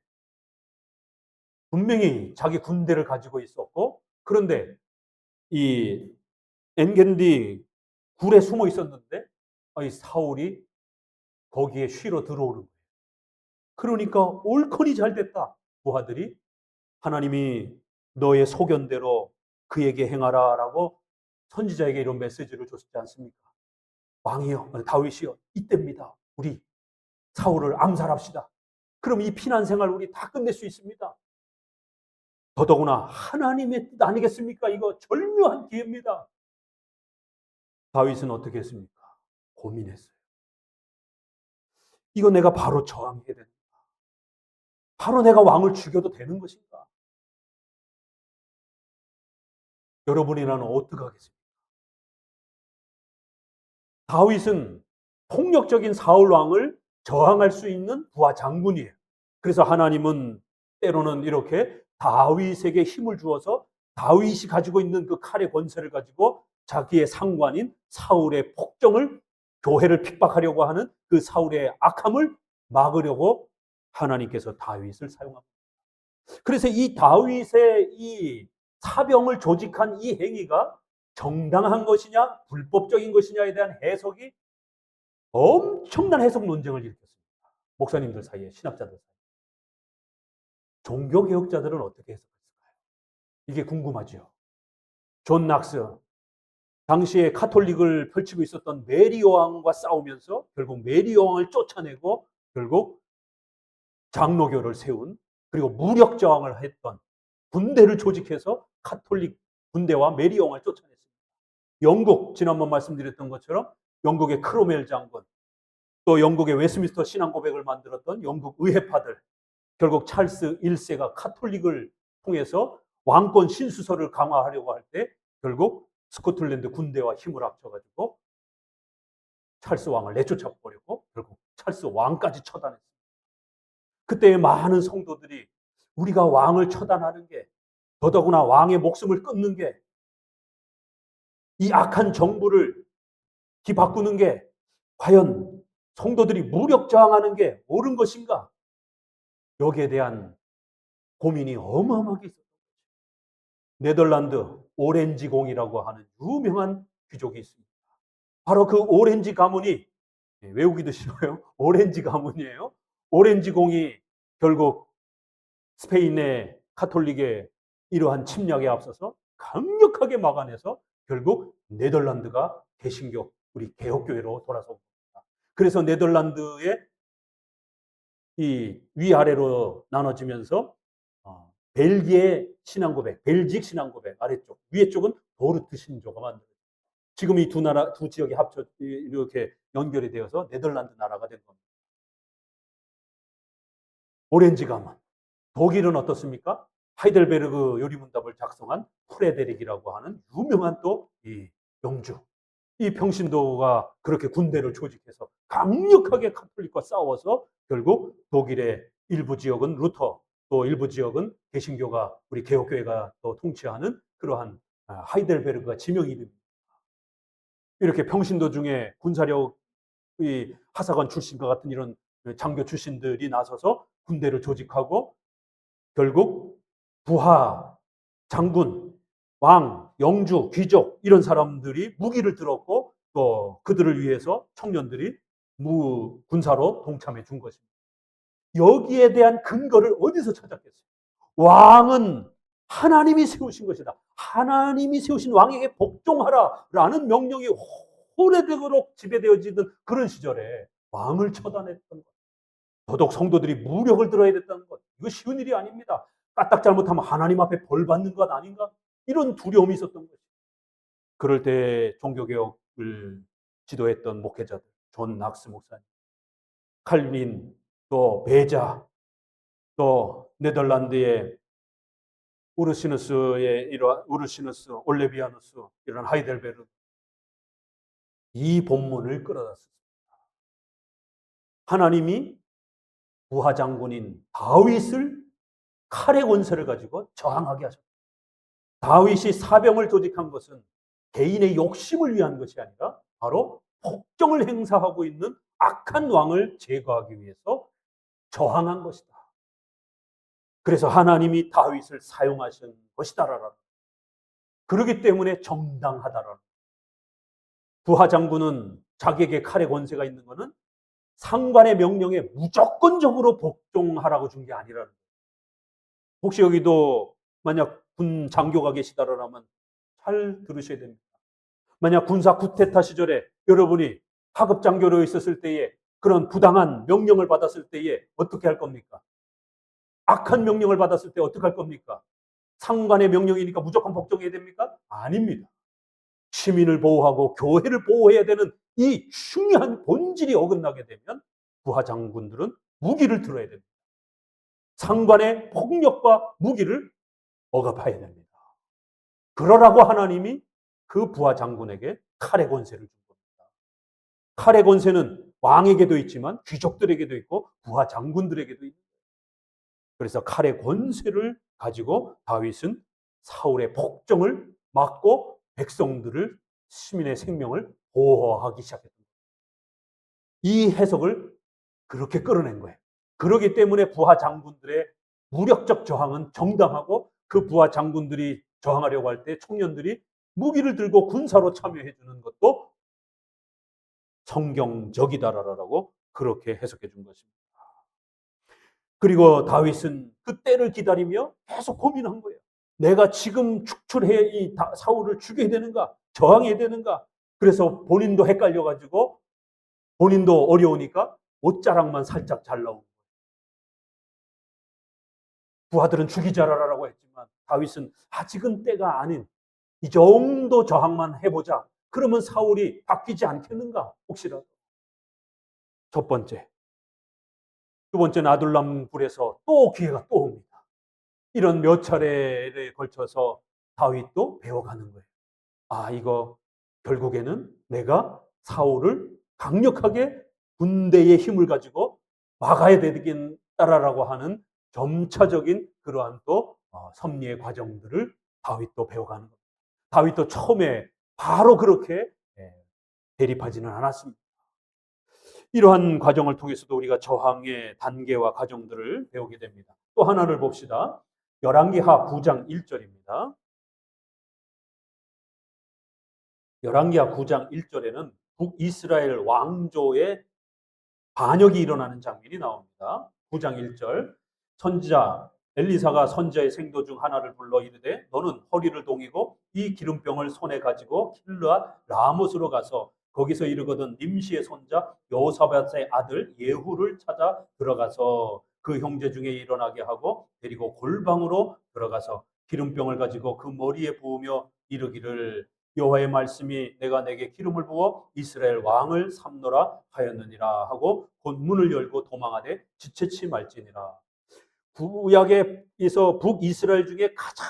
분명히 자기 군대를 가지고 있었고, 그런데 이 엔겐디 굴에 숨어 있었는데 이 사울이 거기에 쉬러 들어오는 거예요. 그러니까 옳거니 잘 됐다. 부하들이 하나님이 너의 소견대로 그에게 행하라라고 선지자에게 이런 메시지를 줬지 않습니까? 왕이여, 다윗이여, 이때입니다. 우리 사울을 암살합시다. 그럼 이 피난 생활 우리 다 끝낼 수 있습니다. 더더구나 하나님의 뜻 아니겠습니까? 이거 절묘한 기회입니다. 다윗은 어떻게 했습니까? 고민했어요. 이거 내가 바로 저항해야 되는가? 바로 내가 왕을 죽여도 되는 것인가? 여러분이라면 어떻게 하겠습니까? 다윗은 폭력적인 사울 왕을 저항할 수 있는 부하 장군이에요. 그래서 하나님은 때로는 이렇게 다윗에게 힘을 주어서 다윗이 가지고 있는 그 칼의 권세를 가지고 자기의 상관인 사울의 폭정을, 교회를 핍박하려고 하는 그 사울의 악함을 막으려고 하나님께서 다윗을 사용합니다. 그래서 이 다윗의 이 사병을 조직한 이 행위가 정당한 것이냐 불법적인 것이냐에 대한 해석이 엄청난 해석 논쟁을 일으켰습니다. 목사님들 사이에, 신학자들 사이에. 종교개혁자들은 어떻게 해석했을까요? 이게 궁금하죠. 존 낙스, 당시에 카톨릭을 펼치고 있었던 메리 여왕과 싸우면서 결국 메리 여왕을 쫓아내고 결국 장로교를 세운, 그리고 무력 저항을 했던 군대를 조직해서 카톨릭 군대와 메리 여왕을 쫓아냈습니다. 영국, 지난번 말씀드렸던 것처럼 영국의 크로멜 장군, 또 영국의 웨스민스터 신앙 고백을 만들었던 영국 의회파들, 결국 찰스 1세가 카톨릭을 통해서 왕권 신수설을 강화하려고 할 때 결국 스코틀랜드 군대와 힘을 합쳐가지고 찰스 왕을 내쫓아 버렸고 결국 찰스 왕까지 처단했습니다. 그때 많은 성도들이 우리가 왕을 처단하는 게, 더더구나 왕의 목숨을 끊는 게, 이 악한 정부를 뒤바꾸는 게 과연 성도들이 무력 저항하는 게 옳은 것인가? 여기에 대한 고민이 어마어마하게 있었던 거죠. 네덜란드 오렌지공이라고 하는 유명한 귀족이 있습니다. 바로 그 오렌지 가문이, 외우기도 싫어요. 오렌지 가문이에요. 오렌지공이 결국 스페인의 카톨릭의 이러한 침략에 앞서서 강력하게 막아내서 결국 네덜란드가 개신교, 우리 개혁교회로 돌아섭니다. 그래서 네덜란드의 이 위아래로 나눠지면서 벨기에 신앙고백, 벨직 신앙고백 아래쪽, 위에 쪽은 도르트 신조가 만들어요. 지금 이 두 나라, 두 지역이 합쳐 이렇게 연결이 되어서 네덜란드 나라가 된 겁니다. 오렌지 가문. 독일은 어떻습니까? 하이델베르그 요리문답을 작성한 프레데릭이라고 하는 유명한 또 이 영주. 이 평신도가 그렇게 군대를 조직해서 강력하게 카톨릭과 싸워서 결국 독일의 일부 지역은 루터, 또 일부 지역은 개신교가, 우리 개혁교회가 또 통치하는 그러한 하이델베르그가 지명 이름입니다. 이렇게 평신도 중에 군사력, 이 하사관 출신과 같은 이런 장교 출신들이 나서서 군대를 조직하고 결국 부하, 장군, 왕, 영주, 귀족 이런 사람들이 무기를 들었고 또 그들을 위해서 청년들이 군사로 동참해 준 것입니다. 여기에 대한 근거를 어디서 찾았겠어요? 왕은 하나님이 세우신 것이다. 하나님이 세우신 왕에게 복종하라라는 명령이 오래되도록 지배되어지던 그런 시절에 왕을 처단했던 것. 더더욱 성도들이 무력을 들어야 됐다는 것. 이거 쉬운 일이 아닙니다. 까딱 잘못하면 하나님 앞에 벌 받는 것 아닌가? 이런 두려움이 있었던 것이죠. 그럴 때 종교개혁을 지도했던 목회자들, 존 낙스 목사님, 칼빈, 또 베자, 또 네덜란드의 우르시누스, 올레비아누스, 이런 하이델베르, 이 본문을 끌어다 썼습니다. 하나님이 부하 장군인 다윗을 칼의 권세를 가지고 저항하게 하셨다. 다윗이 사병을 조직한 것은 개인의 욕심을 위한 것이 아니라 바로 폭정을 행사하고 있는 악한 왕을 제거하기 위해서 저항한 것이다. 그래서 하나님이 다윗을 사용하신 것이다라는, 그렇기 때문에 정당하다라는. 부하 장군은 자기에게 칼의 권세가 있는 것은 상관의 명령에 무조건적으로 복종하라고 준 게 아니라는 거예요. 혹시 여기도 만약 군 장교가 계시다라면 잘 들으셔야 됩니다. 만약 군사 쿠데타 시절에 여러분이 하급 장교로 있었을 때에 그런 부당한 명령을 받았을 때에 어떻게 할 겁니까? 악한 명령을 받았을 때 어떻게 할 겁니까? 상관의 명령이니까 무조건 복종해야 됩니까? 아닙니다. 시민을 보호하고 교회를 보호해야 되는 이 중요한 본질이 어긋나게 되면 부하 장군들은 무기를 들어야 됩니다. 상관의 폭력과 무기를 억압해야 됩니다. 그러라고 하나님이 그 부하 장군에게 칼의 권세를 준 겁니다. 칼의 권세는 왕에게도 있지만 귀족들에게도 있고 부하 장군들에게도 있는 거예요. 그래서 칼의 권세를 가지고 다윗은 사울의 폭정을 막고 백성들을, 시민의 생명을 보호하기 시작했던 거예요. 이 해석을 그렇게 끌어낸 거예요. 그러기 때문에 부하 장군들의 무력적 저항은 정당하고 그 부하 장군들이 저항하려고 할 때 청년들이 무기를 들고 군사로 참여해 주는 것도 성경적이다라고 그렇게 해석해 준 것입니다. 그리고 다윗은 그 때를 기다리며 계속 고민한 거예요. 내가 지금 축출해 이 사울을 죽여야 되는가? 저항해야 되는가? 그래서 본인도 헷갈려 가지고 본인도 어려우니까 옷자락만 살짝 잘 나오고 부하들은 죽이자라라고 했지만 다윗은 아직은 때가 아닌 이 정도 저항만 해보자. 그러면 사울이 바뀌지 않겠는가? 혹시라도. 첫 번째. 두 번째는 아둘람 굴에서 또 기회가 또 옵니다. 이런 몇 차례에 걸쳐서 다윗도 배워가는 거예요. 아, 이거 결국에는 내가 사울을 강력하게 군대의 힘을 가지고 막아야 되겠다라고 하는 점차적인 그러한 또 섭리의 과정들을 다윗도 배워가는 겁니다. 다윗도 처음에 바로 그렇게 대립하지는 않았습니다. 이러한 과정을 통해서도 우리가 저항의 단계와 과정들을 배우게 됩니다. 또 하나를 봅시다. 열왕기하 9장 1절입니다. 열왕기하 9장 1절에는 북이스라엘 왕조의 반역이 일어나는 장면이 나옵니다. 9장 1절 선지자 엘리사가 선지자의 생도 중 하나를 불러 이르되 너는 허리를 동이고 이 기름병을 손에 가지고 길르앗 라못으로 가서 거기서 이르거든 nim시의 손자 여호사밧의 아들 예후를 찾아 들어가서 그 형제 중에 일어나게 하고 데리고 골방으로 들어가서 기름병을 가지고 그 머리에 부으며 이르기를 여호와의 말씀이 내가 내게 기름을 부어 이스라엘 왕을 삼노라 하였느니라 하고 곧 문을 열고 도망하되 지체치 말지니라. 구약에서 북이스라엘 중에 가장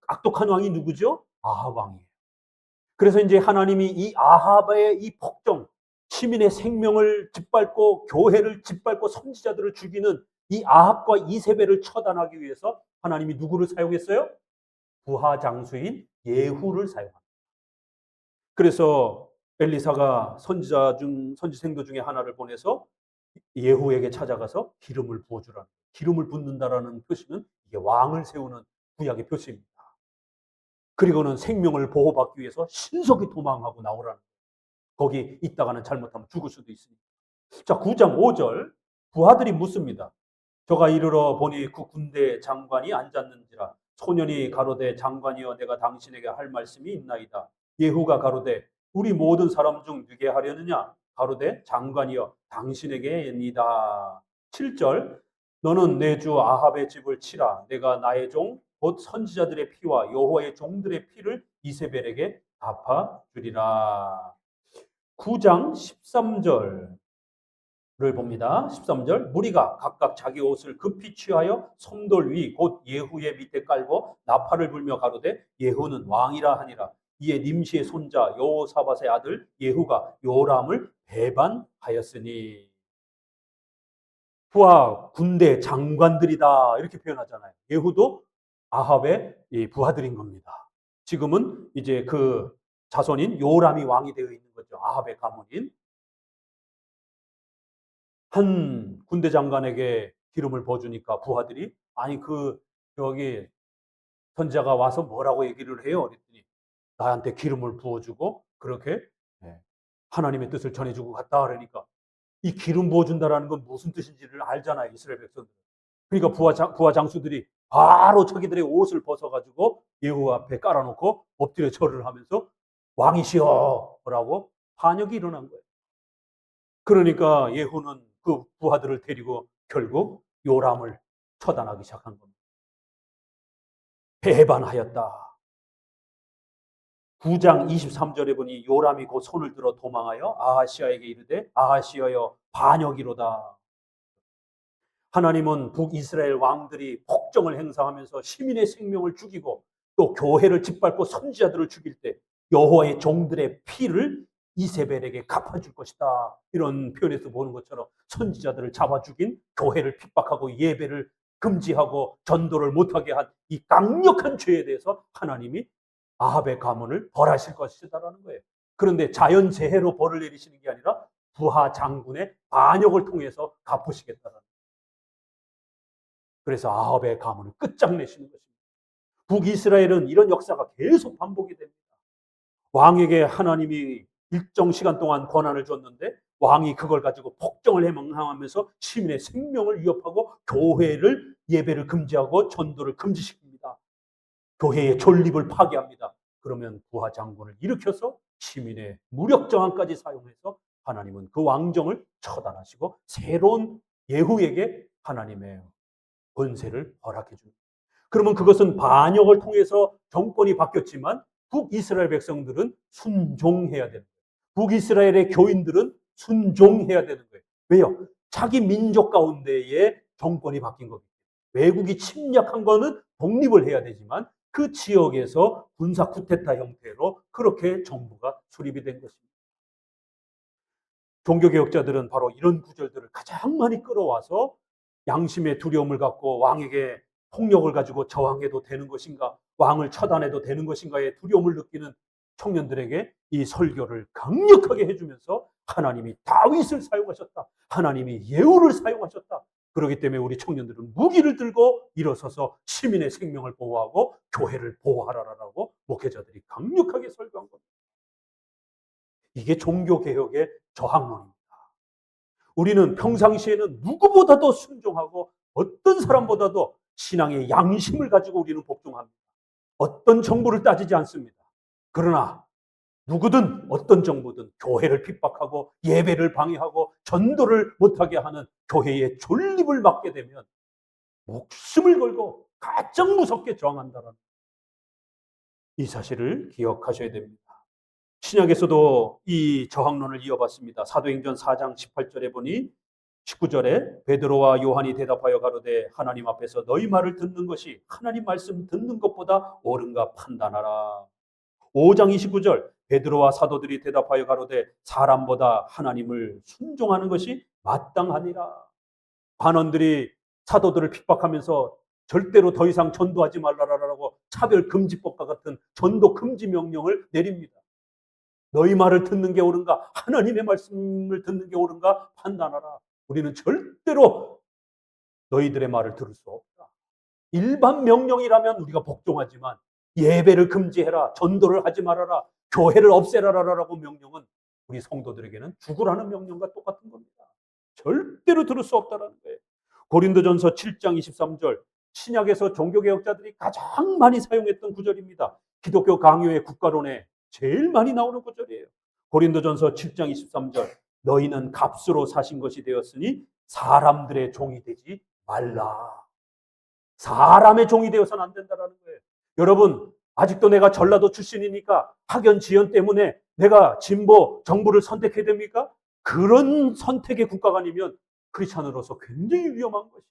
악독한 왕이 누구죠? 아합 왕이에요. 그래서 이제 하나님이 이 아합의 이 폭정, 시민의 생명을 짓밟고 교회를 짓밟고 선지자들을 죽이는 이 아합과 이세벨을 처단하기 위해서 하나님이 누구를 사용했어요? 부하 장수인 예후를 사용합니다. 그래서 엘리사가 선지생도 중에 하나를 보내서 예후에게 찾아가서 기름을 부어주라. 기름을 붓는다라는 표시는 이게 왕을 세우는 구약의 표시입니다. 그리고는 생명을 보호받기 위해서 신속히 도망하고 나오라는 거예요. 거기 있다가는 잘못하면 죽을 수도 있으니까. 자, 9장 5절 부하들이 묻습니다. 저가 이르러 보니 그 군대 장관이 앉았는지라 소년이 가로되 장관이여 내가 당신에게 할 말씀이 있나이다. 예후가 가로되 우리 모든 사람 중 누게 하려느냐 가로되 장관이여 당신에게입니다. 7절 너는 내 주 아합의 집을 치라 내가 나의 종 곧 선지자들의 피와 여호와의 종들의 피를 이세벨에게 갚아 주리라. 9장 13절 를 봅니다. 13절 무리가 각각 자기 옷을 급히 취하여 섬돌 위 곧 예후의 밑에 깔고 나팔을 불며 가로되 예후는 왕이라 하니라. 이에 nim시의 손자 여호사밧의 아들 예후가 요람을 배반하였으니. 부하 군대 장관들이다 이렇게 표현하잖아요. 예후도 아합의 부하들인 겁니다. 지금은 이제 그 자손인 요람이 왕이 되어 있는 거죠. 아합의 가문인. 한 군대 장관에게 기름을 부어주니까 부하들이 아니 여기 선지자가 와서 뭐라고 얘기를 해요? 그랬더니 나한테 기름을 부어주고 그렇게 하나님의 뜻을 전해주고 갔다 그러니까 이 기름 부어준다라는 건 무슨 뜻인지를 알잖아요. 이스라엘 백성들. 그러니까 부하 장수들이 바로 자기들의 옷을 벗어가지고 예후 앞에 깔아놓고 엎드려 절을 하면서 왕이시여 라고 반역이 일어난 거예요. 그러니까 예후는 그 부하들을 데리고 결국 요람을 처단하기 시작한 겁니다. 배반하였다. 9장 23절에 보니 요람이 곧 손을 들어 도망하여 아하시아에게 이르되 아하시아여 반역이로다. 하나님은 북이스라엘 왕들이 폭정을 행사하면서 시민의 생명을 죽이고 또 교회를 짓밟고 선지자들을 죽일 때 여호와의 종들의 피를 이세벨에게 갚아줄 것이다. 이런 표현에서 보는 것처럼 선지자들을 잡아 죽인 교회를 핍박하고 예배를 금지하고 전도를 못하게 한 이 강력한 죄에 대해서 하나님이 아합의 가문을 벌하실 것이다라는 거예요. 그런데 자연재해로 벌을 내리시는 게 아니라 부하 장군의 반역을 통해서 갚으시겠다는 거예요. 그래서 아합의 가문을 끝장내시는 것입니다. 북이스라엘은 이런 역사가 계속 반복이 됩니다. 왕에게 하나님이 일정 시간 동안 권한을 줬는데 왕이 그걸 가지고 폭정을 행하면서 시민의 생명을 위협하고 교회를 예배를 금지하고 전도를 금지시킵니다. 교회의 존립을 파괴합니다. 그러면 부하 장군을 일으켜서 시민의 무력 저항까지 사용해서 하나님은 그 왕정을 처단하시고 새로운 예후에게 하나님의 권세를 허락해 줍니다. 그러면 그것은 반역을 통해서 정권이 바뀌었지만 북이스라엘 백성들은 순종해야 되는 거예요. 북이스라엘의 교인들은 순종해야 되는 거예요. 왜요? 자기 민족 가운데에 정권이 바뀐 거기 때문에. 외국이 침략한 거는 독립을 해야 되지만 그 지역에서 군사 쿠데타 형태로 그렇게 정부가 수립이 된 것입니다. 종교개혁자들은 바로 이런 구절들을 가장 많이 끌어와서 양심의 두려움을 갖고 왕에게 폭력을 가지고 저항해도 되는 것인가, 왕을 처단해도 되는 것인가의 두려움을 느끼는 청년들에게 이 설교를 강력하게 해주면서 하나님이 다윗을 사용하셨다. 하나님이 예후를 사용하셨다. 그렇기 때문에 우리 청년들은 무기를 들고 일어서서 시민의 생명을 보호하고 교회를 보호하라라고 목회자들이 강력하게 설교한 겁니다. 이게 종교개혁의 저항론입니다. 우리는 평상시에는 누구보다도 순종하고 어떤 사람보다도 신앙의 양심을 가지고 우리는 복종합니다. 어떤 정부를 따지지 않습니다. 그러나 누구든 어떤 정부든 교회를 핍박하고 예배를 방해하고 전도를 못하게 하는 교회의 존립을 막게 되면 목숨을 걸고 가장 무섭게 저항한다는 이 사실을 기억하셔야 됩니다. 신약에서도 이 저항론을 이어봤습니다. 사도행전 4장 18절에 보니 19절에 베드로와 요한이 대답하여 가로되 하나님 앞에서 너희 말을 듣는 것이 하나님 말씀 듣는 것보다 옳은가 판단하라. 5장 29절 베드로와 사도들이 대답하여 가로되 사람보다 하나님을 순종하는 것이 마땅하니라. 관원들이 사도들을 핍박하면서 절대로 더 이상 전도하지 말라라고 차별금지법과 같은 전도 금지 명령을 내립니다. 너희 말을 듣는 게 옳은가? 하나님의 말씀을 듣는 게 옳은가? 판단하라. 우리는 절대로 너희들의 말을 들을 수 없다. 일반 명령이라면 우리가 복종하지만 예배를 금지해라, 전도를 하지 말아라, 교회를 없애라라고 명령은 우리 성도들에게는 죽으라는 명령과 똑같은 겁니다. 절대로 들을 수 없다는 거예요. 고린도전서 7장 23절 신약에서 종교개혁자들이 가장 많이 사용했던 구절입니다. 기독교 강요의 국가론에 제일 많이 나오는 구절이에요. 고린도전서 7장 23절 너희는 값으로 사신 것이 되었으니 사람들의 종이 되지 말라. 사람의 종이 되어서는 안 된다는 거예요. 여러분 아직도 내가 전라도 출신이니까 학연 지연 때문에 내가 진보 정부를 선택해야 됩니까? 그런 선택의 국가가 아니면 크리스찬으로서 굉장히 위험한 것이에요.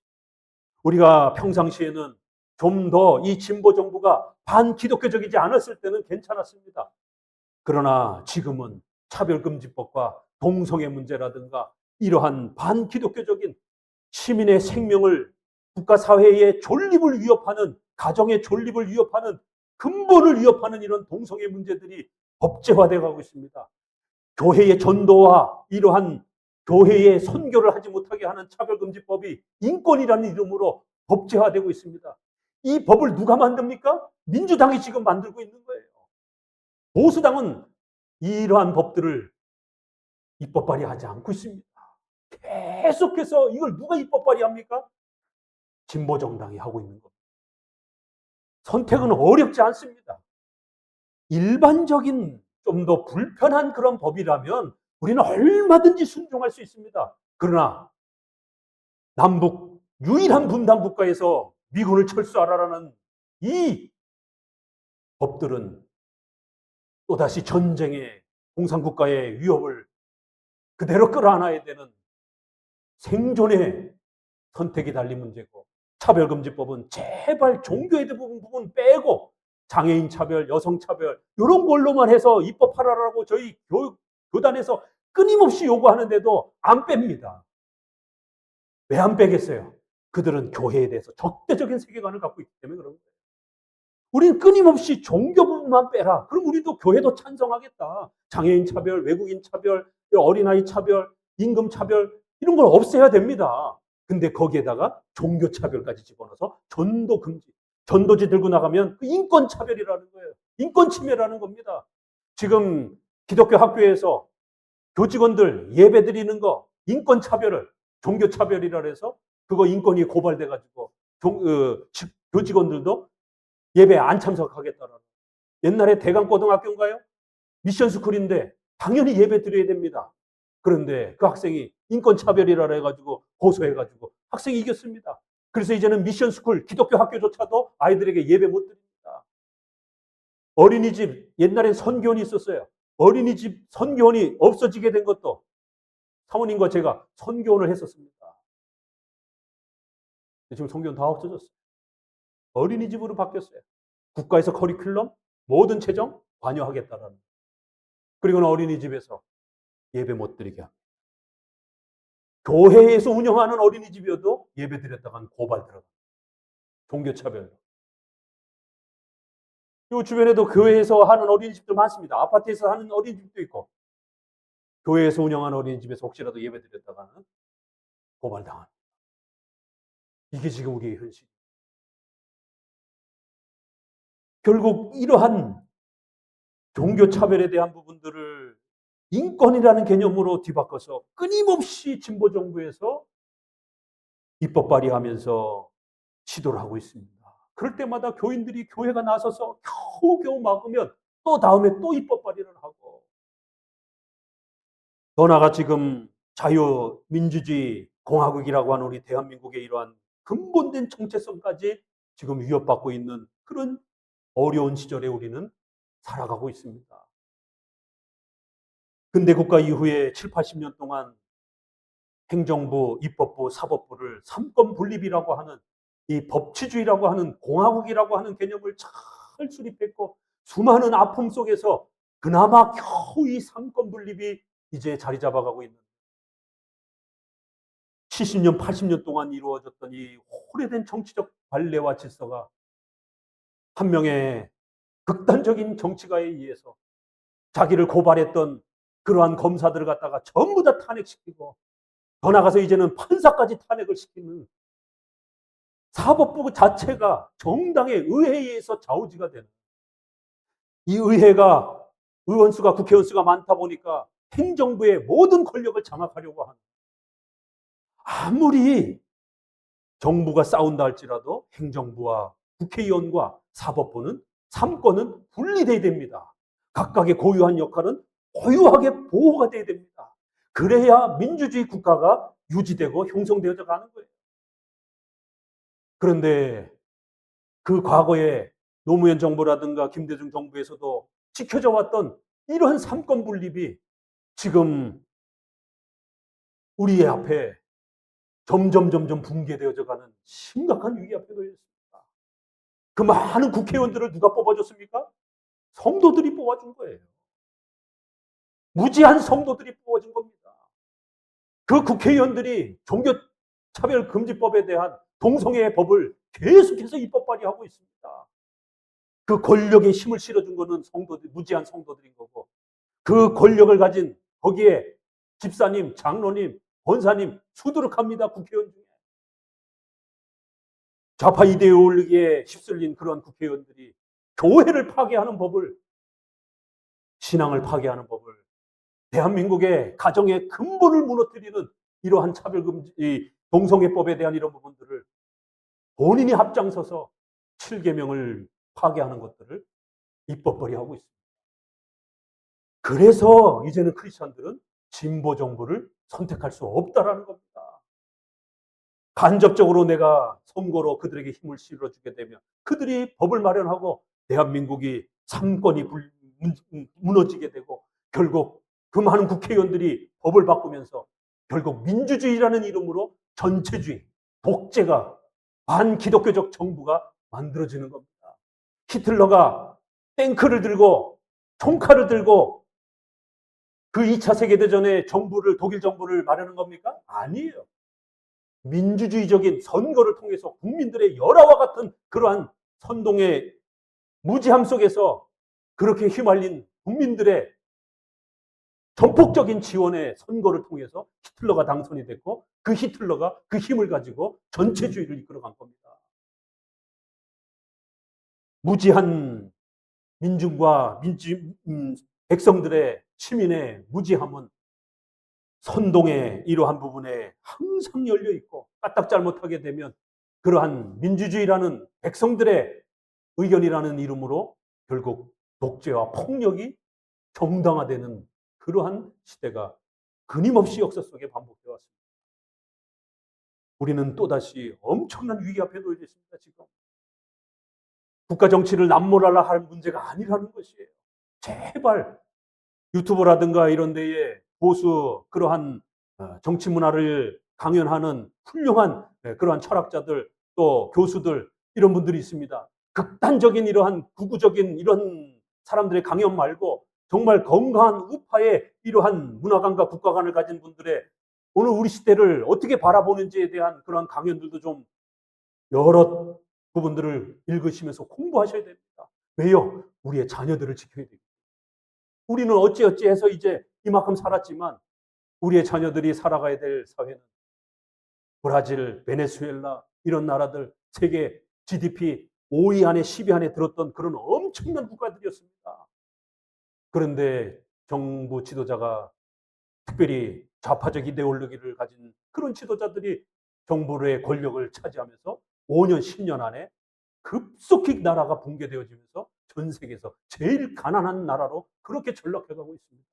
우리가 평상시에는 좀 더 이 진보 정부가 반기독교적이지 않았을 때는 괜찮았습니다. 그러나 지금은 차별금지법과 동성애 문제라든가 이러한 반기독교적인 시민의 생명을 국가사회의 존립을 위협하는 가정의 존립을 위협하는 근본을 위협하는 이런 동성애 문제들이 법제화되어 가고 있습니다. 교회의 전도와 이러한 교회의 선교를 하지 못하게 하는 차별금지법이 인권이라는 이름으로 법제화되고 있습니다. 이 법을 누가 만듭니까? 민주당이 지금 만들고 있는 거예요. 보수당은 이러한 법들을 입법 발의하지 않고 있습니다. 계속해서 이걸 누가 입법 발의합니까? 진보정당이 하고 있는 겁니다. 선택은 어렵지 않습니다. 일반적인 좀 더 불편한 그런 법이라면 우리는 얼마든지 순종할 수 있습니다. 그러나 남북 유일한 분단 국가에서 미군을 철수하라라는 이 법들은 또다시 전쟁의 공산국가의 위협을 그대로 끌어안아야 되는 생존의 선택이 달린 문제고 차별금지법은 제발 종교의 부분 빼고 장애인 차별, 여성 차별 이런 걸로만 해서 입법하라라고 저희 교단에서 끊임없이 요구하는데도 안 뺍니다. 왜 안 빼겠어요? 그들은 교회에 대해서 적대적인 세계관을 갖고 있기 때문에 그런 거예요. 우리는 끊임없이 종교 부분만 빼라. 그럼 우리도 교회도 찬성하겠다. 장애인 차별, 외국인 차별, 어린아이 차별, 임금 차별 이런 걸 없애야 됩니다. 근데 거기에다가 종교차별까지 집어넣어서 전도 금지. 전도지 들고 나가면 그 인권차별이라는 거예요. 인권침해라는 겁니다. 지금 기독교 학교에서 교직원들 예배 드리는 거 인권차별을 종교차별이라 해서 그거 인권이 고발돼가지고 교직원들도 예배 안 참석하겠다라는. 옛날에 대강고등학교인가요? 미션스쿨인데 당연히 예배 드려야 됩니다. 그런데 그 학생이 인권차별이라 해가지고 고소해가지고 학생이 이겼습니다. 그래서 이제는 미션스쿨 기독교 학교조차도 아이들에게 예배 못 드립니다. 어린이집 옛날엔 선교원이 있었어요. 어린이집 선교원이 없어지게 된 것도 사모님과 제가 선교원을 했었습니다. 지금 선교원 다 없어졌어요. 어린이집으로 바뀌었어요. 국가에서 커리큘럼 모든 재정 관여하겠다라는. 그리고는 어린이집에서 예배 못 드리게 합니다. 교회에서 운영하는 어린이집이어도 예배 드렸다간 고발 들어갑니다. 종교차별로. 이 주변에도 교회에서 하는 어린이집도 많습니다. 아파트에서 하는 어린이집도 있고 교회에서 운영하는 어린이집에서 혹시라도 예배 드렸다가는 고발당합니다. 이게 지금 우리의 현실. 결국 이러한 종교차별에 대한 부분들을 인권이라는 개념으로 뒤바꿔서 끊임없이 진보정부에서 입법 발의하면서 시도를 하고 있습니다. 그럴 때마다 교인들이 교회가 나서서 겨우겨우 막으면 또 다음에 또 입법 발의를 하고, 더 나아가 지금 자유민주주의 공화국이라고 하는 우리 대한민국의 이러한 근본된 정체성까지 지금 위협받고 있는 그런 어려운 시절에 우리는 살아가고 있습니다. 근대국가 이후에 7, 80년 동안 행정부, 입법부, 사법부를 삼권 분립이라고 하는 이 법치주의라고 하는 공화국이라고 하는 개념을 잘 수립했고 수많은 아픔 속에서 그나마 겨우 이 삼권 분립이 이제 자리 잡아가고 있는 70년, 80년 동안 이루어졌던 이 오래된 정치적 관례와 질서가 한 명의 극단적인 정치가에 의해서 자기를 고발했던 그러한 검사들을 갖다가 전부 다 탄핵시키고 더 나가서 이제는 판사까지 탄핵을 시키는 사법부 자체가 정당의 의회에 의해서 좌우지가 되는, 이 의회가 의원 수가 국회의원 수가 많다 보니까 행정부의 모든 권력을 장악하려고 하는, 아무리 정부가 싸운다 할지라도 행정부와 국회의원과 사법부는 삼권은 분리돼야 됩니다. 각각의 고유한 역할은 고유하게 보호가 돼야 됩니다. 그래야 민주주의 국가가 유지되고 형성되어져 가는 거예요. 그런데 그 과거에 노무현 정부라든가 김대중 정부에서도 지켜져 왔던 이런 삼권 분립이 지금 우리의 앞에 점점 붕괴되어져 가는 심각한 위기 앞에 놓여 있습니다. 그 많은 국회의원들을 누가 뽑아줬습니까? 성도들이 뽑아준 거예요. 무지한 성도들이 뽑아준 겁니다. 그 국회의원들이 종교차별금지법에 대한 동성애 법을 계속해서 입법 발의하고 있습니다. 그 권력에 힘을 실어준 거는 성도들, 무지한 성도들인 거고, 그 권력을 가진 거기에 집사님, 장로님, 권사님 수두룩합니다. 국회의원 중에. 좌파 이데올로기에 휩쓸린 그런 국회의원들이 교회를 파괴하는 법을, 신앙을 파괴하는 법을, 대한민국의 가정의 근본을 무너뜨리는 이러한 차별금지, 동성애법에 대한 이런 부분들을 본인이 앞장서서 7계명을 파괴하는 것들을 입법 발의하고 있습니다. 그래서 이제는 크리스천들은 진보 정부를 선택할 수 없다라는 겁니다. 간접적으로 내가 선거로 그들에게 힘을 실어주게 되면 그들이 법을 마련하고 대한민국이 삼권이 무너지게 되고 결국 그 많은 국회의원들이 법을 바꾸면서 결국 민주주의라는 이름으로 전체주의, 독재가, 반기독교적 정부가 만들어지는 겁니다. 히틀러가 탱크를 들고 총칼을 들고 그 2차 세계대전에 정부를, 독일 정부를 마련한 겁니까? 아니에요. 민주주의적인 선거를 통해서 국민들의 열화와 같은 그러한 선동의 무지함 속에서 그렇게 휘말린 국민들의 전폭적인 지원의 선거를 통해서 히틀러가 당선이 됐고 그 히틀러가 그 힘을 가지고 전체주의를 이끌어간 겁니다. 무지한 민중과 백성들의 시민의 무지함은 선동의 이러한 부분에 항상 열려 있고 까딱 잘못하게 되면 그러한 민주주의라는 백성들의 의견이라는 이름으로 결국 독재와 폭력이 정당화되는 그러한 시대가 끊임없이 역사 속에 반복되어 왔습니다. 우리는 또다시 엄청난 위기 앞에 놓여 있습니다. 지금 국가 정치를 남몰라라 할 문제가 아니라는 것이에요. 제발 유튜브라든가 이런 데에 보수 그러한 정치 문화를 강연하는 훌륭한 그러한 철학자들 또 교수들 이런 분들이 있습니다. 극단적인 이러한 극우적인 이런 사람들의 강연 말고 정말 건강한 우파의 이러한 문화관과 국가관을 가진 분들의 오늘 우리 시대를 어떻게 바라보는지에 대한 그런 강연들도 좀 여러 부분들을 읽으시면서 공부하셔야 됩니다. 왜요? 우리의 자녀들을 지켜야 됩니다. 우리는 어찌어찌 해서 이제 이만큼 살았지만 우리의 자녀들이 살아가야 될 사회는 브라질, 베네수엘라 이런 나라들 세계 GDP 5위 안에 10위 안에 들었던 그런 엄청난 국가들이었습니다. 그런데 정부 지도자가 특별히 좌파적 이데올로기를 가진 그런 지도자들이 정부의 권력을 차지하면서 5년, 10년 안에 급속히 나라가 붕괴되어지면서 전 세계에서 제일 가난한 나라로 그렇게 전락해가고 있습니다.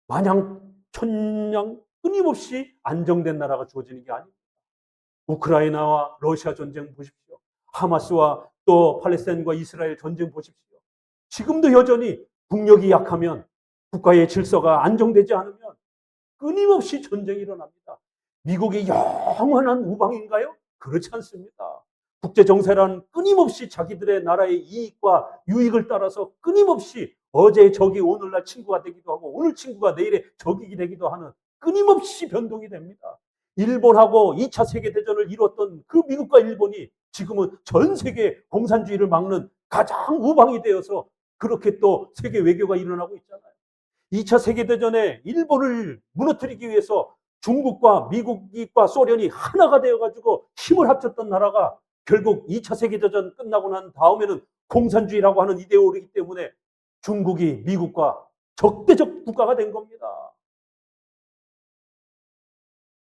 마냥 천냥 끊임없이 안정된 나라가 주어지는 게 아닙니다. 우크라이나와 러시아 전쟁 보십시오. 하마스와 또 팔레스타인과 이스라엘 전쟁 보십시오. 지금도 여전히 국력이 약하면 국가의 질서가 안정되지 않으면 끊임없이 전쟁이 일어납니다. 미국이 영원한 우방인가요? 그렇지 않습니다. 국제정세란 끊임없이 자기들의 나라의 이익과 유익을 따라서 끊임없이 어제의 적이 오늘날 친구가 되기도 하고 오늘 친구가 내일의 적이 되기도 하는 끊임없이 변동이 됩니다. 일본하고 2차 세계대전을 이뤘던 그 미국과 일본이 지금은 전 세계 공산주의를 막는 가장 우방이 되어서 그렇게 또 세계 외교가 일어나고 있잖아요. 2차 세계대전에 일본을 무너뜨리기 위해서 중국과 미국과 소련이 하나가 되어가지고 힘을 합쳤던 나라가 결국 2차 세계대전 끝나고 난 다음에는 공산주의라고 하는 이데올로기 때문에 중국이 미국과 적대적 국가가 된 겁니다.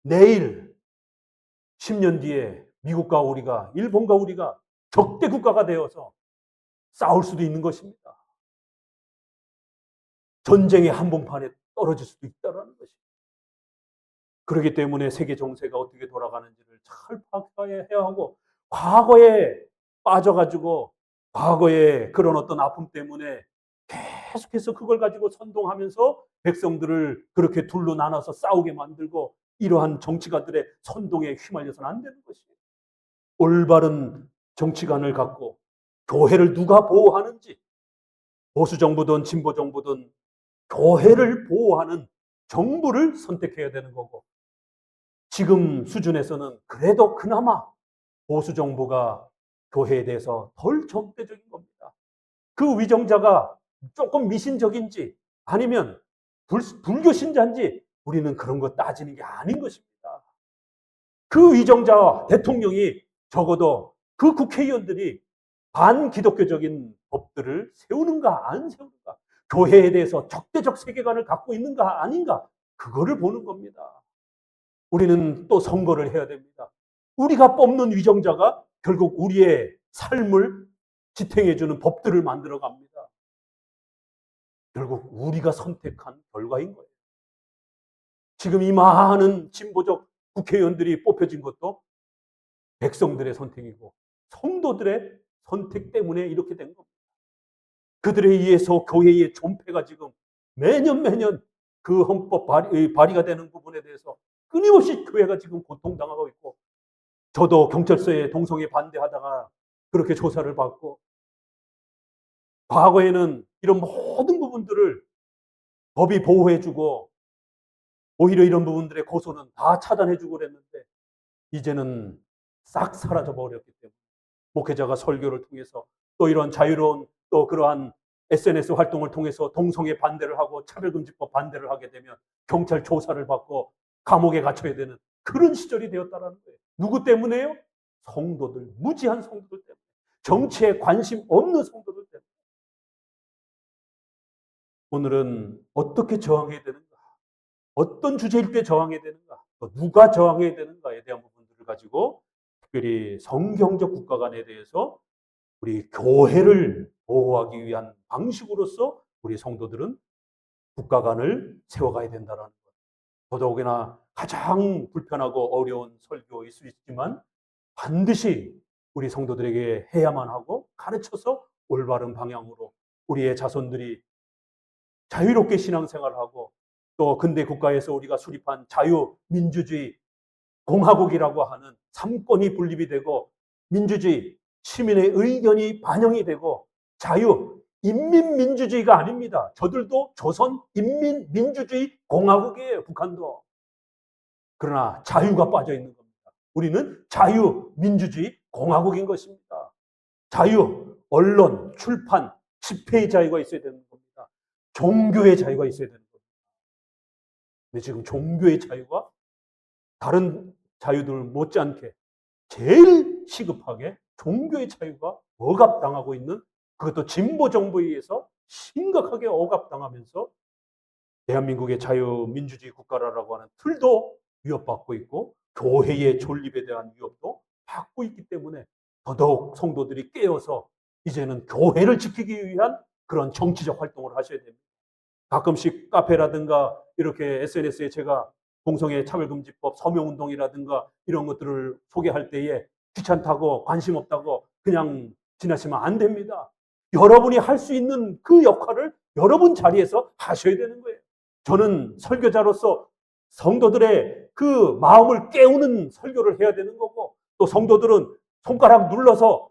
내일 10년 뒤에 미국과 우리가 일본과 우리가 적대 국가가 되어서 싸울 수도 있는 것입니다. 전쟁의 한복판에 떨어질 수도 있다는 것입니다. 그렇기 때문에 세계 정세가 어떻게 돌아가는지를 잘 파악해야 하고 과거에 빠져가지고 과거에 그런 어떤 아픔 때문에 계속해서 그걸 가지고 선동하면서 백성들을 그렇게 둘로 나눠서 싸우게 만들고 이러한 정치가들의 선동에 휘말려서는 안 되는 것이에요. 올바른 정치관을 갖고 교회를 누가 보호하는지 보수 정부든 진보 정부든 교회를 보호하는 정부를 선택해야 되는 거고 지금 수준에서는 그래도 그나마 보수 정부가 교회에 대해서 덜 적대적인 겁니다. 그 위정자가 조금 미신적인지 아니면 불교 신자인지 우리는 그런 거 따지는 게 아닌 것입니다. 그 위정자 대통령이 적어도 그 국회의원들이 반기독교적인 법들을 세우는가 안 세우는가 교회에 대해서 적대적 세계관을 갖고 있는가 아닌가 그거를 보는 겁니다. 우리는 또 선거를 해야 됩니다. 우리가 뽑는 위정자가 결국 우리의 삶을 지탱해주는 법들을 만들어 갑니다. 결국 우리가 선택한 결과인 거예요. 지금 이 많은 진보적 국회의원들이 뽑혀진 것도 백성들의 선택이고 성도들의 선택 때문에 이렇게 된 겁니다. 그들에 의해서 교회의 존폐가 지금 매년 그 헌법 발의가 되는 부분에 대해서 끊임없이 교회가 지금 고통당하고 있고 저도 경찰서에 동성애 반대하다가 그렇게 조사를 받고 과거에는 이런 모든 부분들을 법이 보호해주고 오히려 이런 부분들의 고소는 다 차단해주고 그랬는데 이제는 싹 사라져 버렸기 때문에 목회자가 설교를 통해서 또 이런 자유로운 또 그러한 SNS 활동을 통해서 동성애 반대를 하고 차별금지법 반대를 하게 되면 경찰 조사를 받고 감옥에 갇혀야 되는 그런 시절이 되었다라는 거예요. 누구 때문에요? 성도들, 무지한 성도들 때문에. 정치에 관심 없는 성도들 때문에. 오늘은 어떻게 저항해야 되는가? 어떤 주제일 때 저항해야 되는가? 또 누가 저항해야 되는가에 대한 부분들을 가지고 특별히 성경적 국가관에 대해서 우리 교회를 보호하기 위한 방식으로서 우리 성도들은 국가관을 세워가야 된다는 것. 더더욱이나 가장 불편하고 어려운 설교일 수 있지만 반드시 우리 성도들에게 해야만 하고 가르쳐서 올바른 방향으로 우리의 자손들이 자유롭게 신앙생활을 하고 또 근대 국가에서 우리가 수립한 자유민주주의 공화국이라고 하는 삼권이 분립이 되고 민주주의, 시민의 의견이 반영이 되고 자유, 인민민주주의가 아닙니다. 저들도 조선 인민민주주의 공화국이에요. 북한도. 그러나 자유가 빠져 있는 겁니다. 우리는 자유민주주의 공화국인 것입니다. 자유, 언론, 출판, 집회의 자유가 있어야 되는 겁니다. 종교의 자유가 있어야 되는 겁니다. 근데 지금 종교의 자유가 다른 자유들 못지않게 제일 시급하게 종교의 자유가 억압당하고 있는, 그것도 진보 정부에 의해서 심각하게 억압당하면서 대한민국의 자유민주주의 국가라고 하는 틀도 위협받고 있고 교회의 존립에 대한 위협도 받고 있기 때문에 더더욱 성도들이 깨어서 이제는 교회를 지키기 위한 그런 정치적 활동을 하셔야 됩니다. 가끔씩 카페라든가 이렇게 SNS에 제가 동성애 차별금지법 서명운동이라든가 이런 것들을 소개할 때에 귀찮다고 관심 없다고 그냥 지나치면 안 됩니다. 여러분이 할 수 있는 그 역할을 여러분 자리에서 하셔야 되는 거예요. 저는 설교자로서 성도들의 그 마음을 깨우는 설교를 해야 되는 거고, 또 성도들은 손가락 눌러서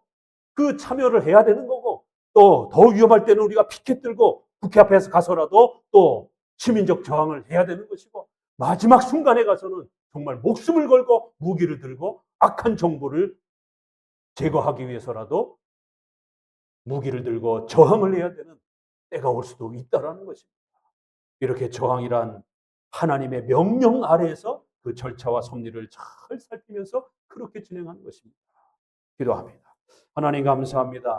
그 참여를 해야 되는 거고, 또 더 위험할 때는 우리가 피켓 들고 국회 앞에서 가서라도 또 시민적 저항을 해야 되는 것이고, 마지막 순간에 가서는 정말 목숨을 걸고 무기를 들고 악한 정보를 제거하기 위해서라도 무기를 들고 저항을 해야 되는 때가 올 수도 있다라는 것입니다. 이렇게 저항이란 하나님의 명령 아래에서 그 절차와 섭리를 잘 살피면서 그렇게 진행하는 것입니다. 기도합니다. 하나님 감사합니다.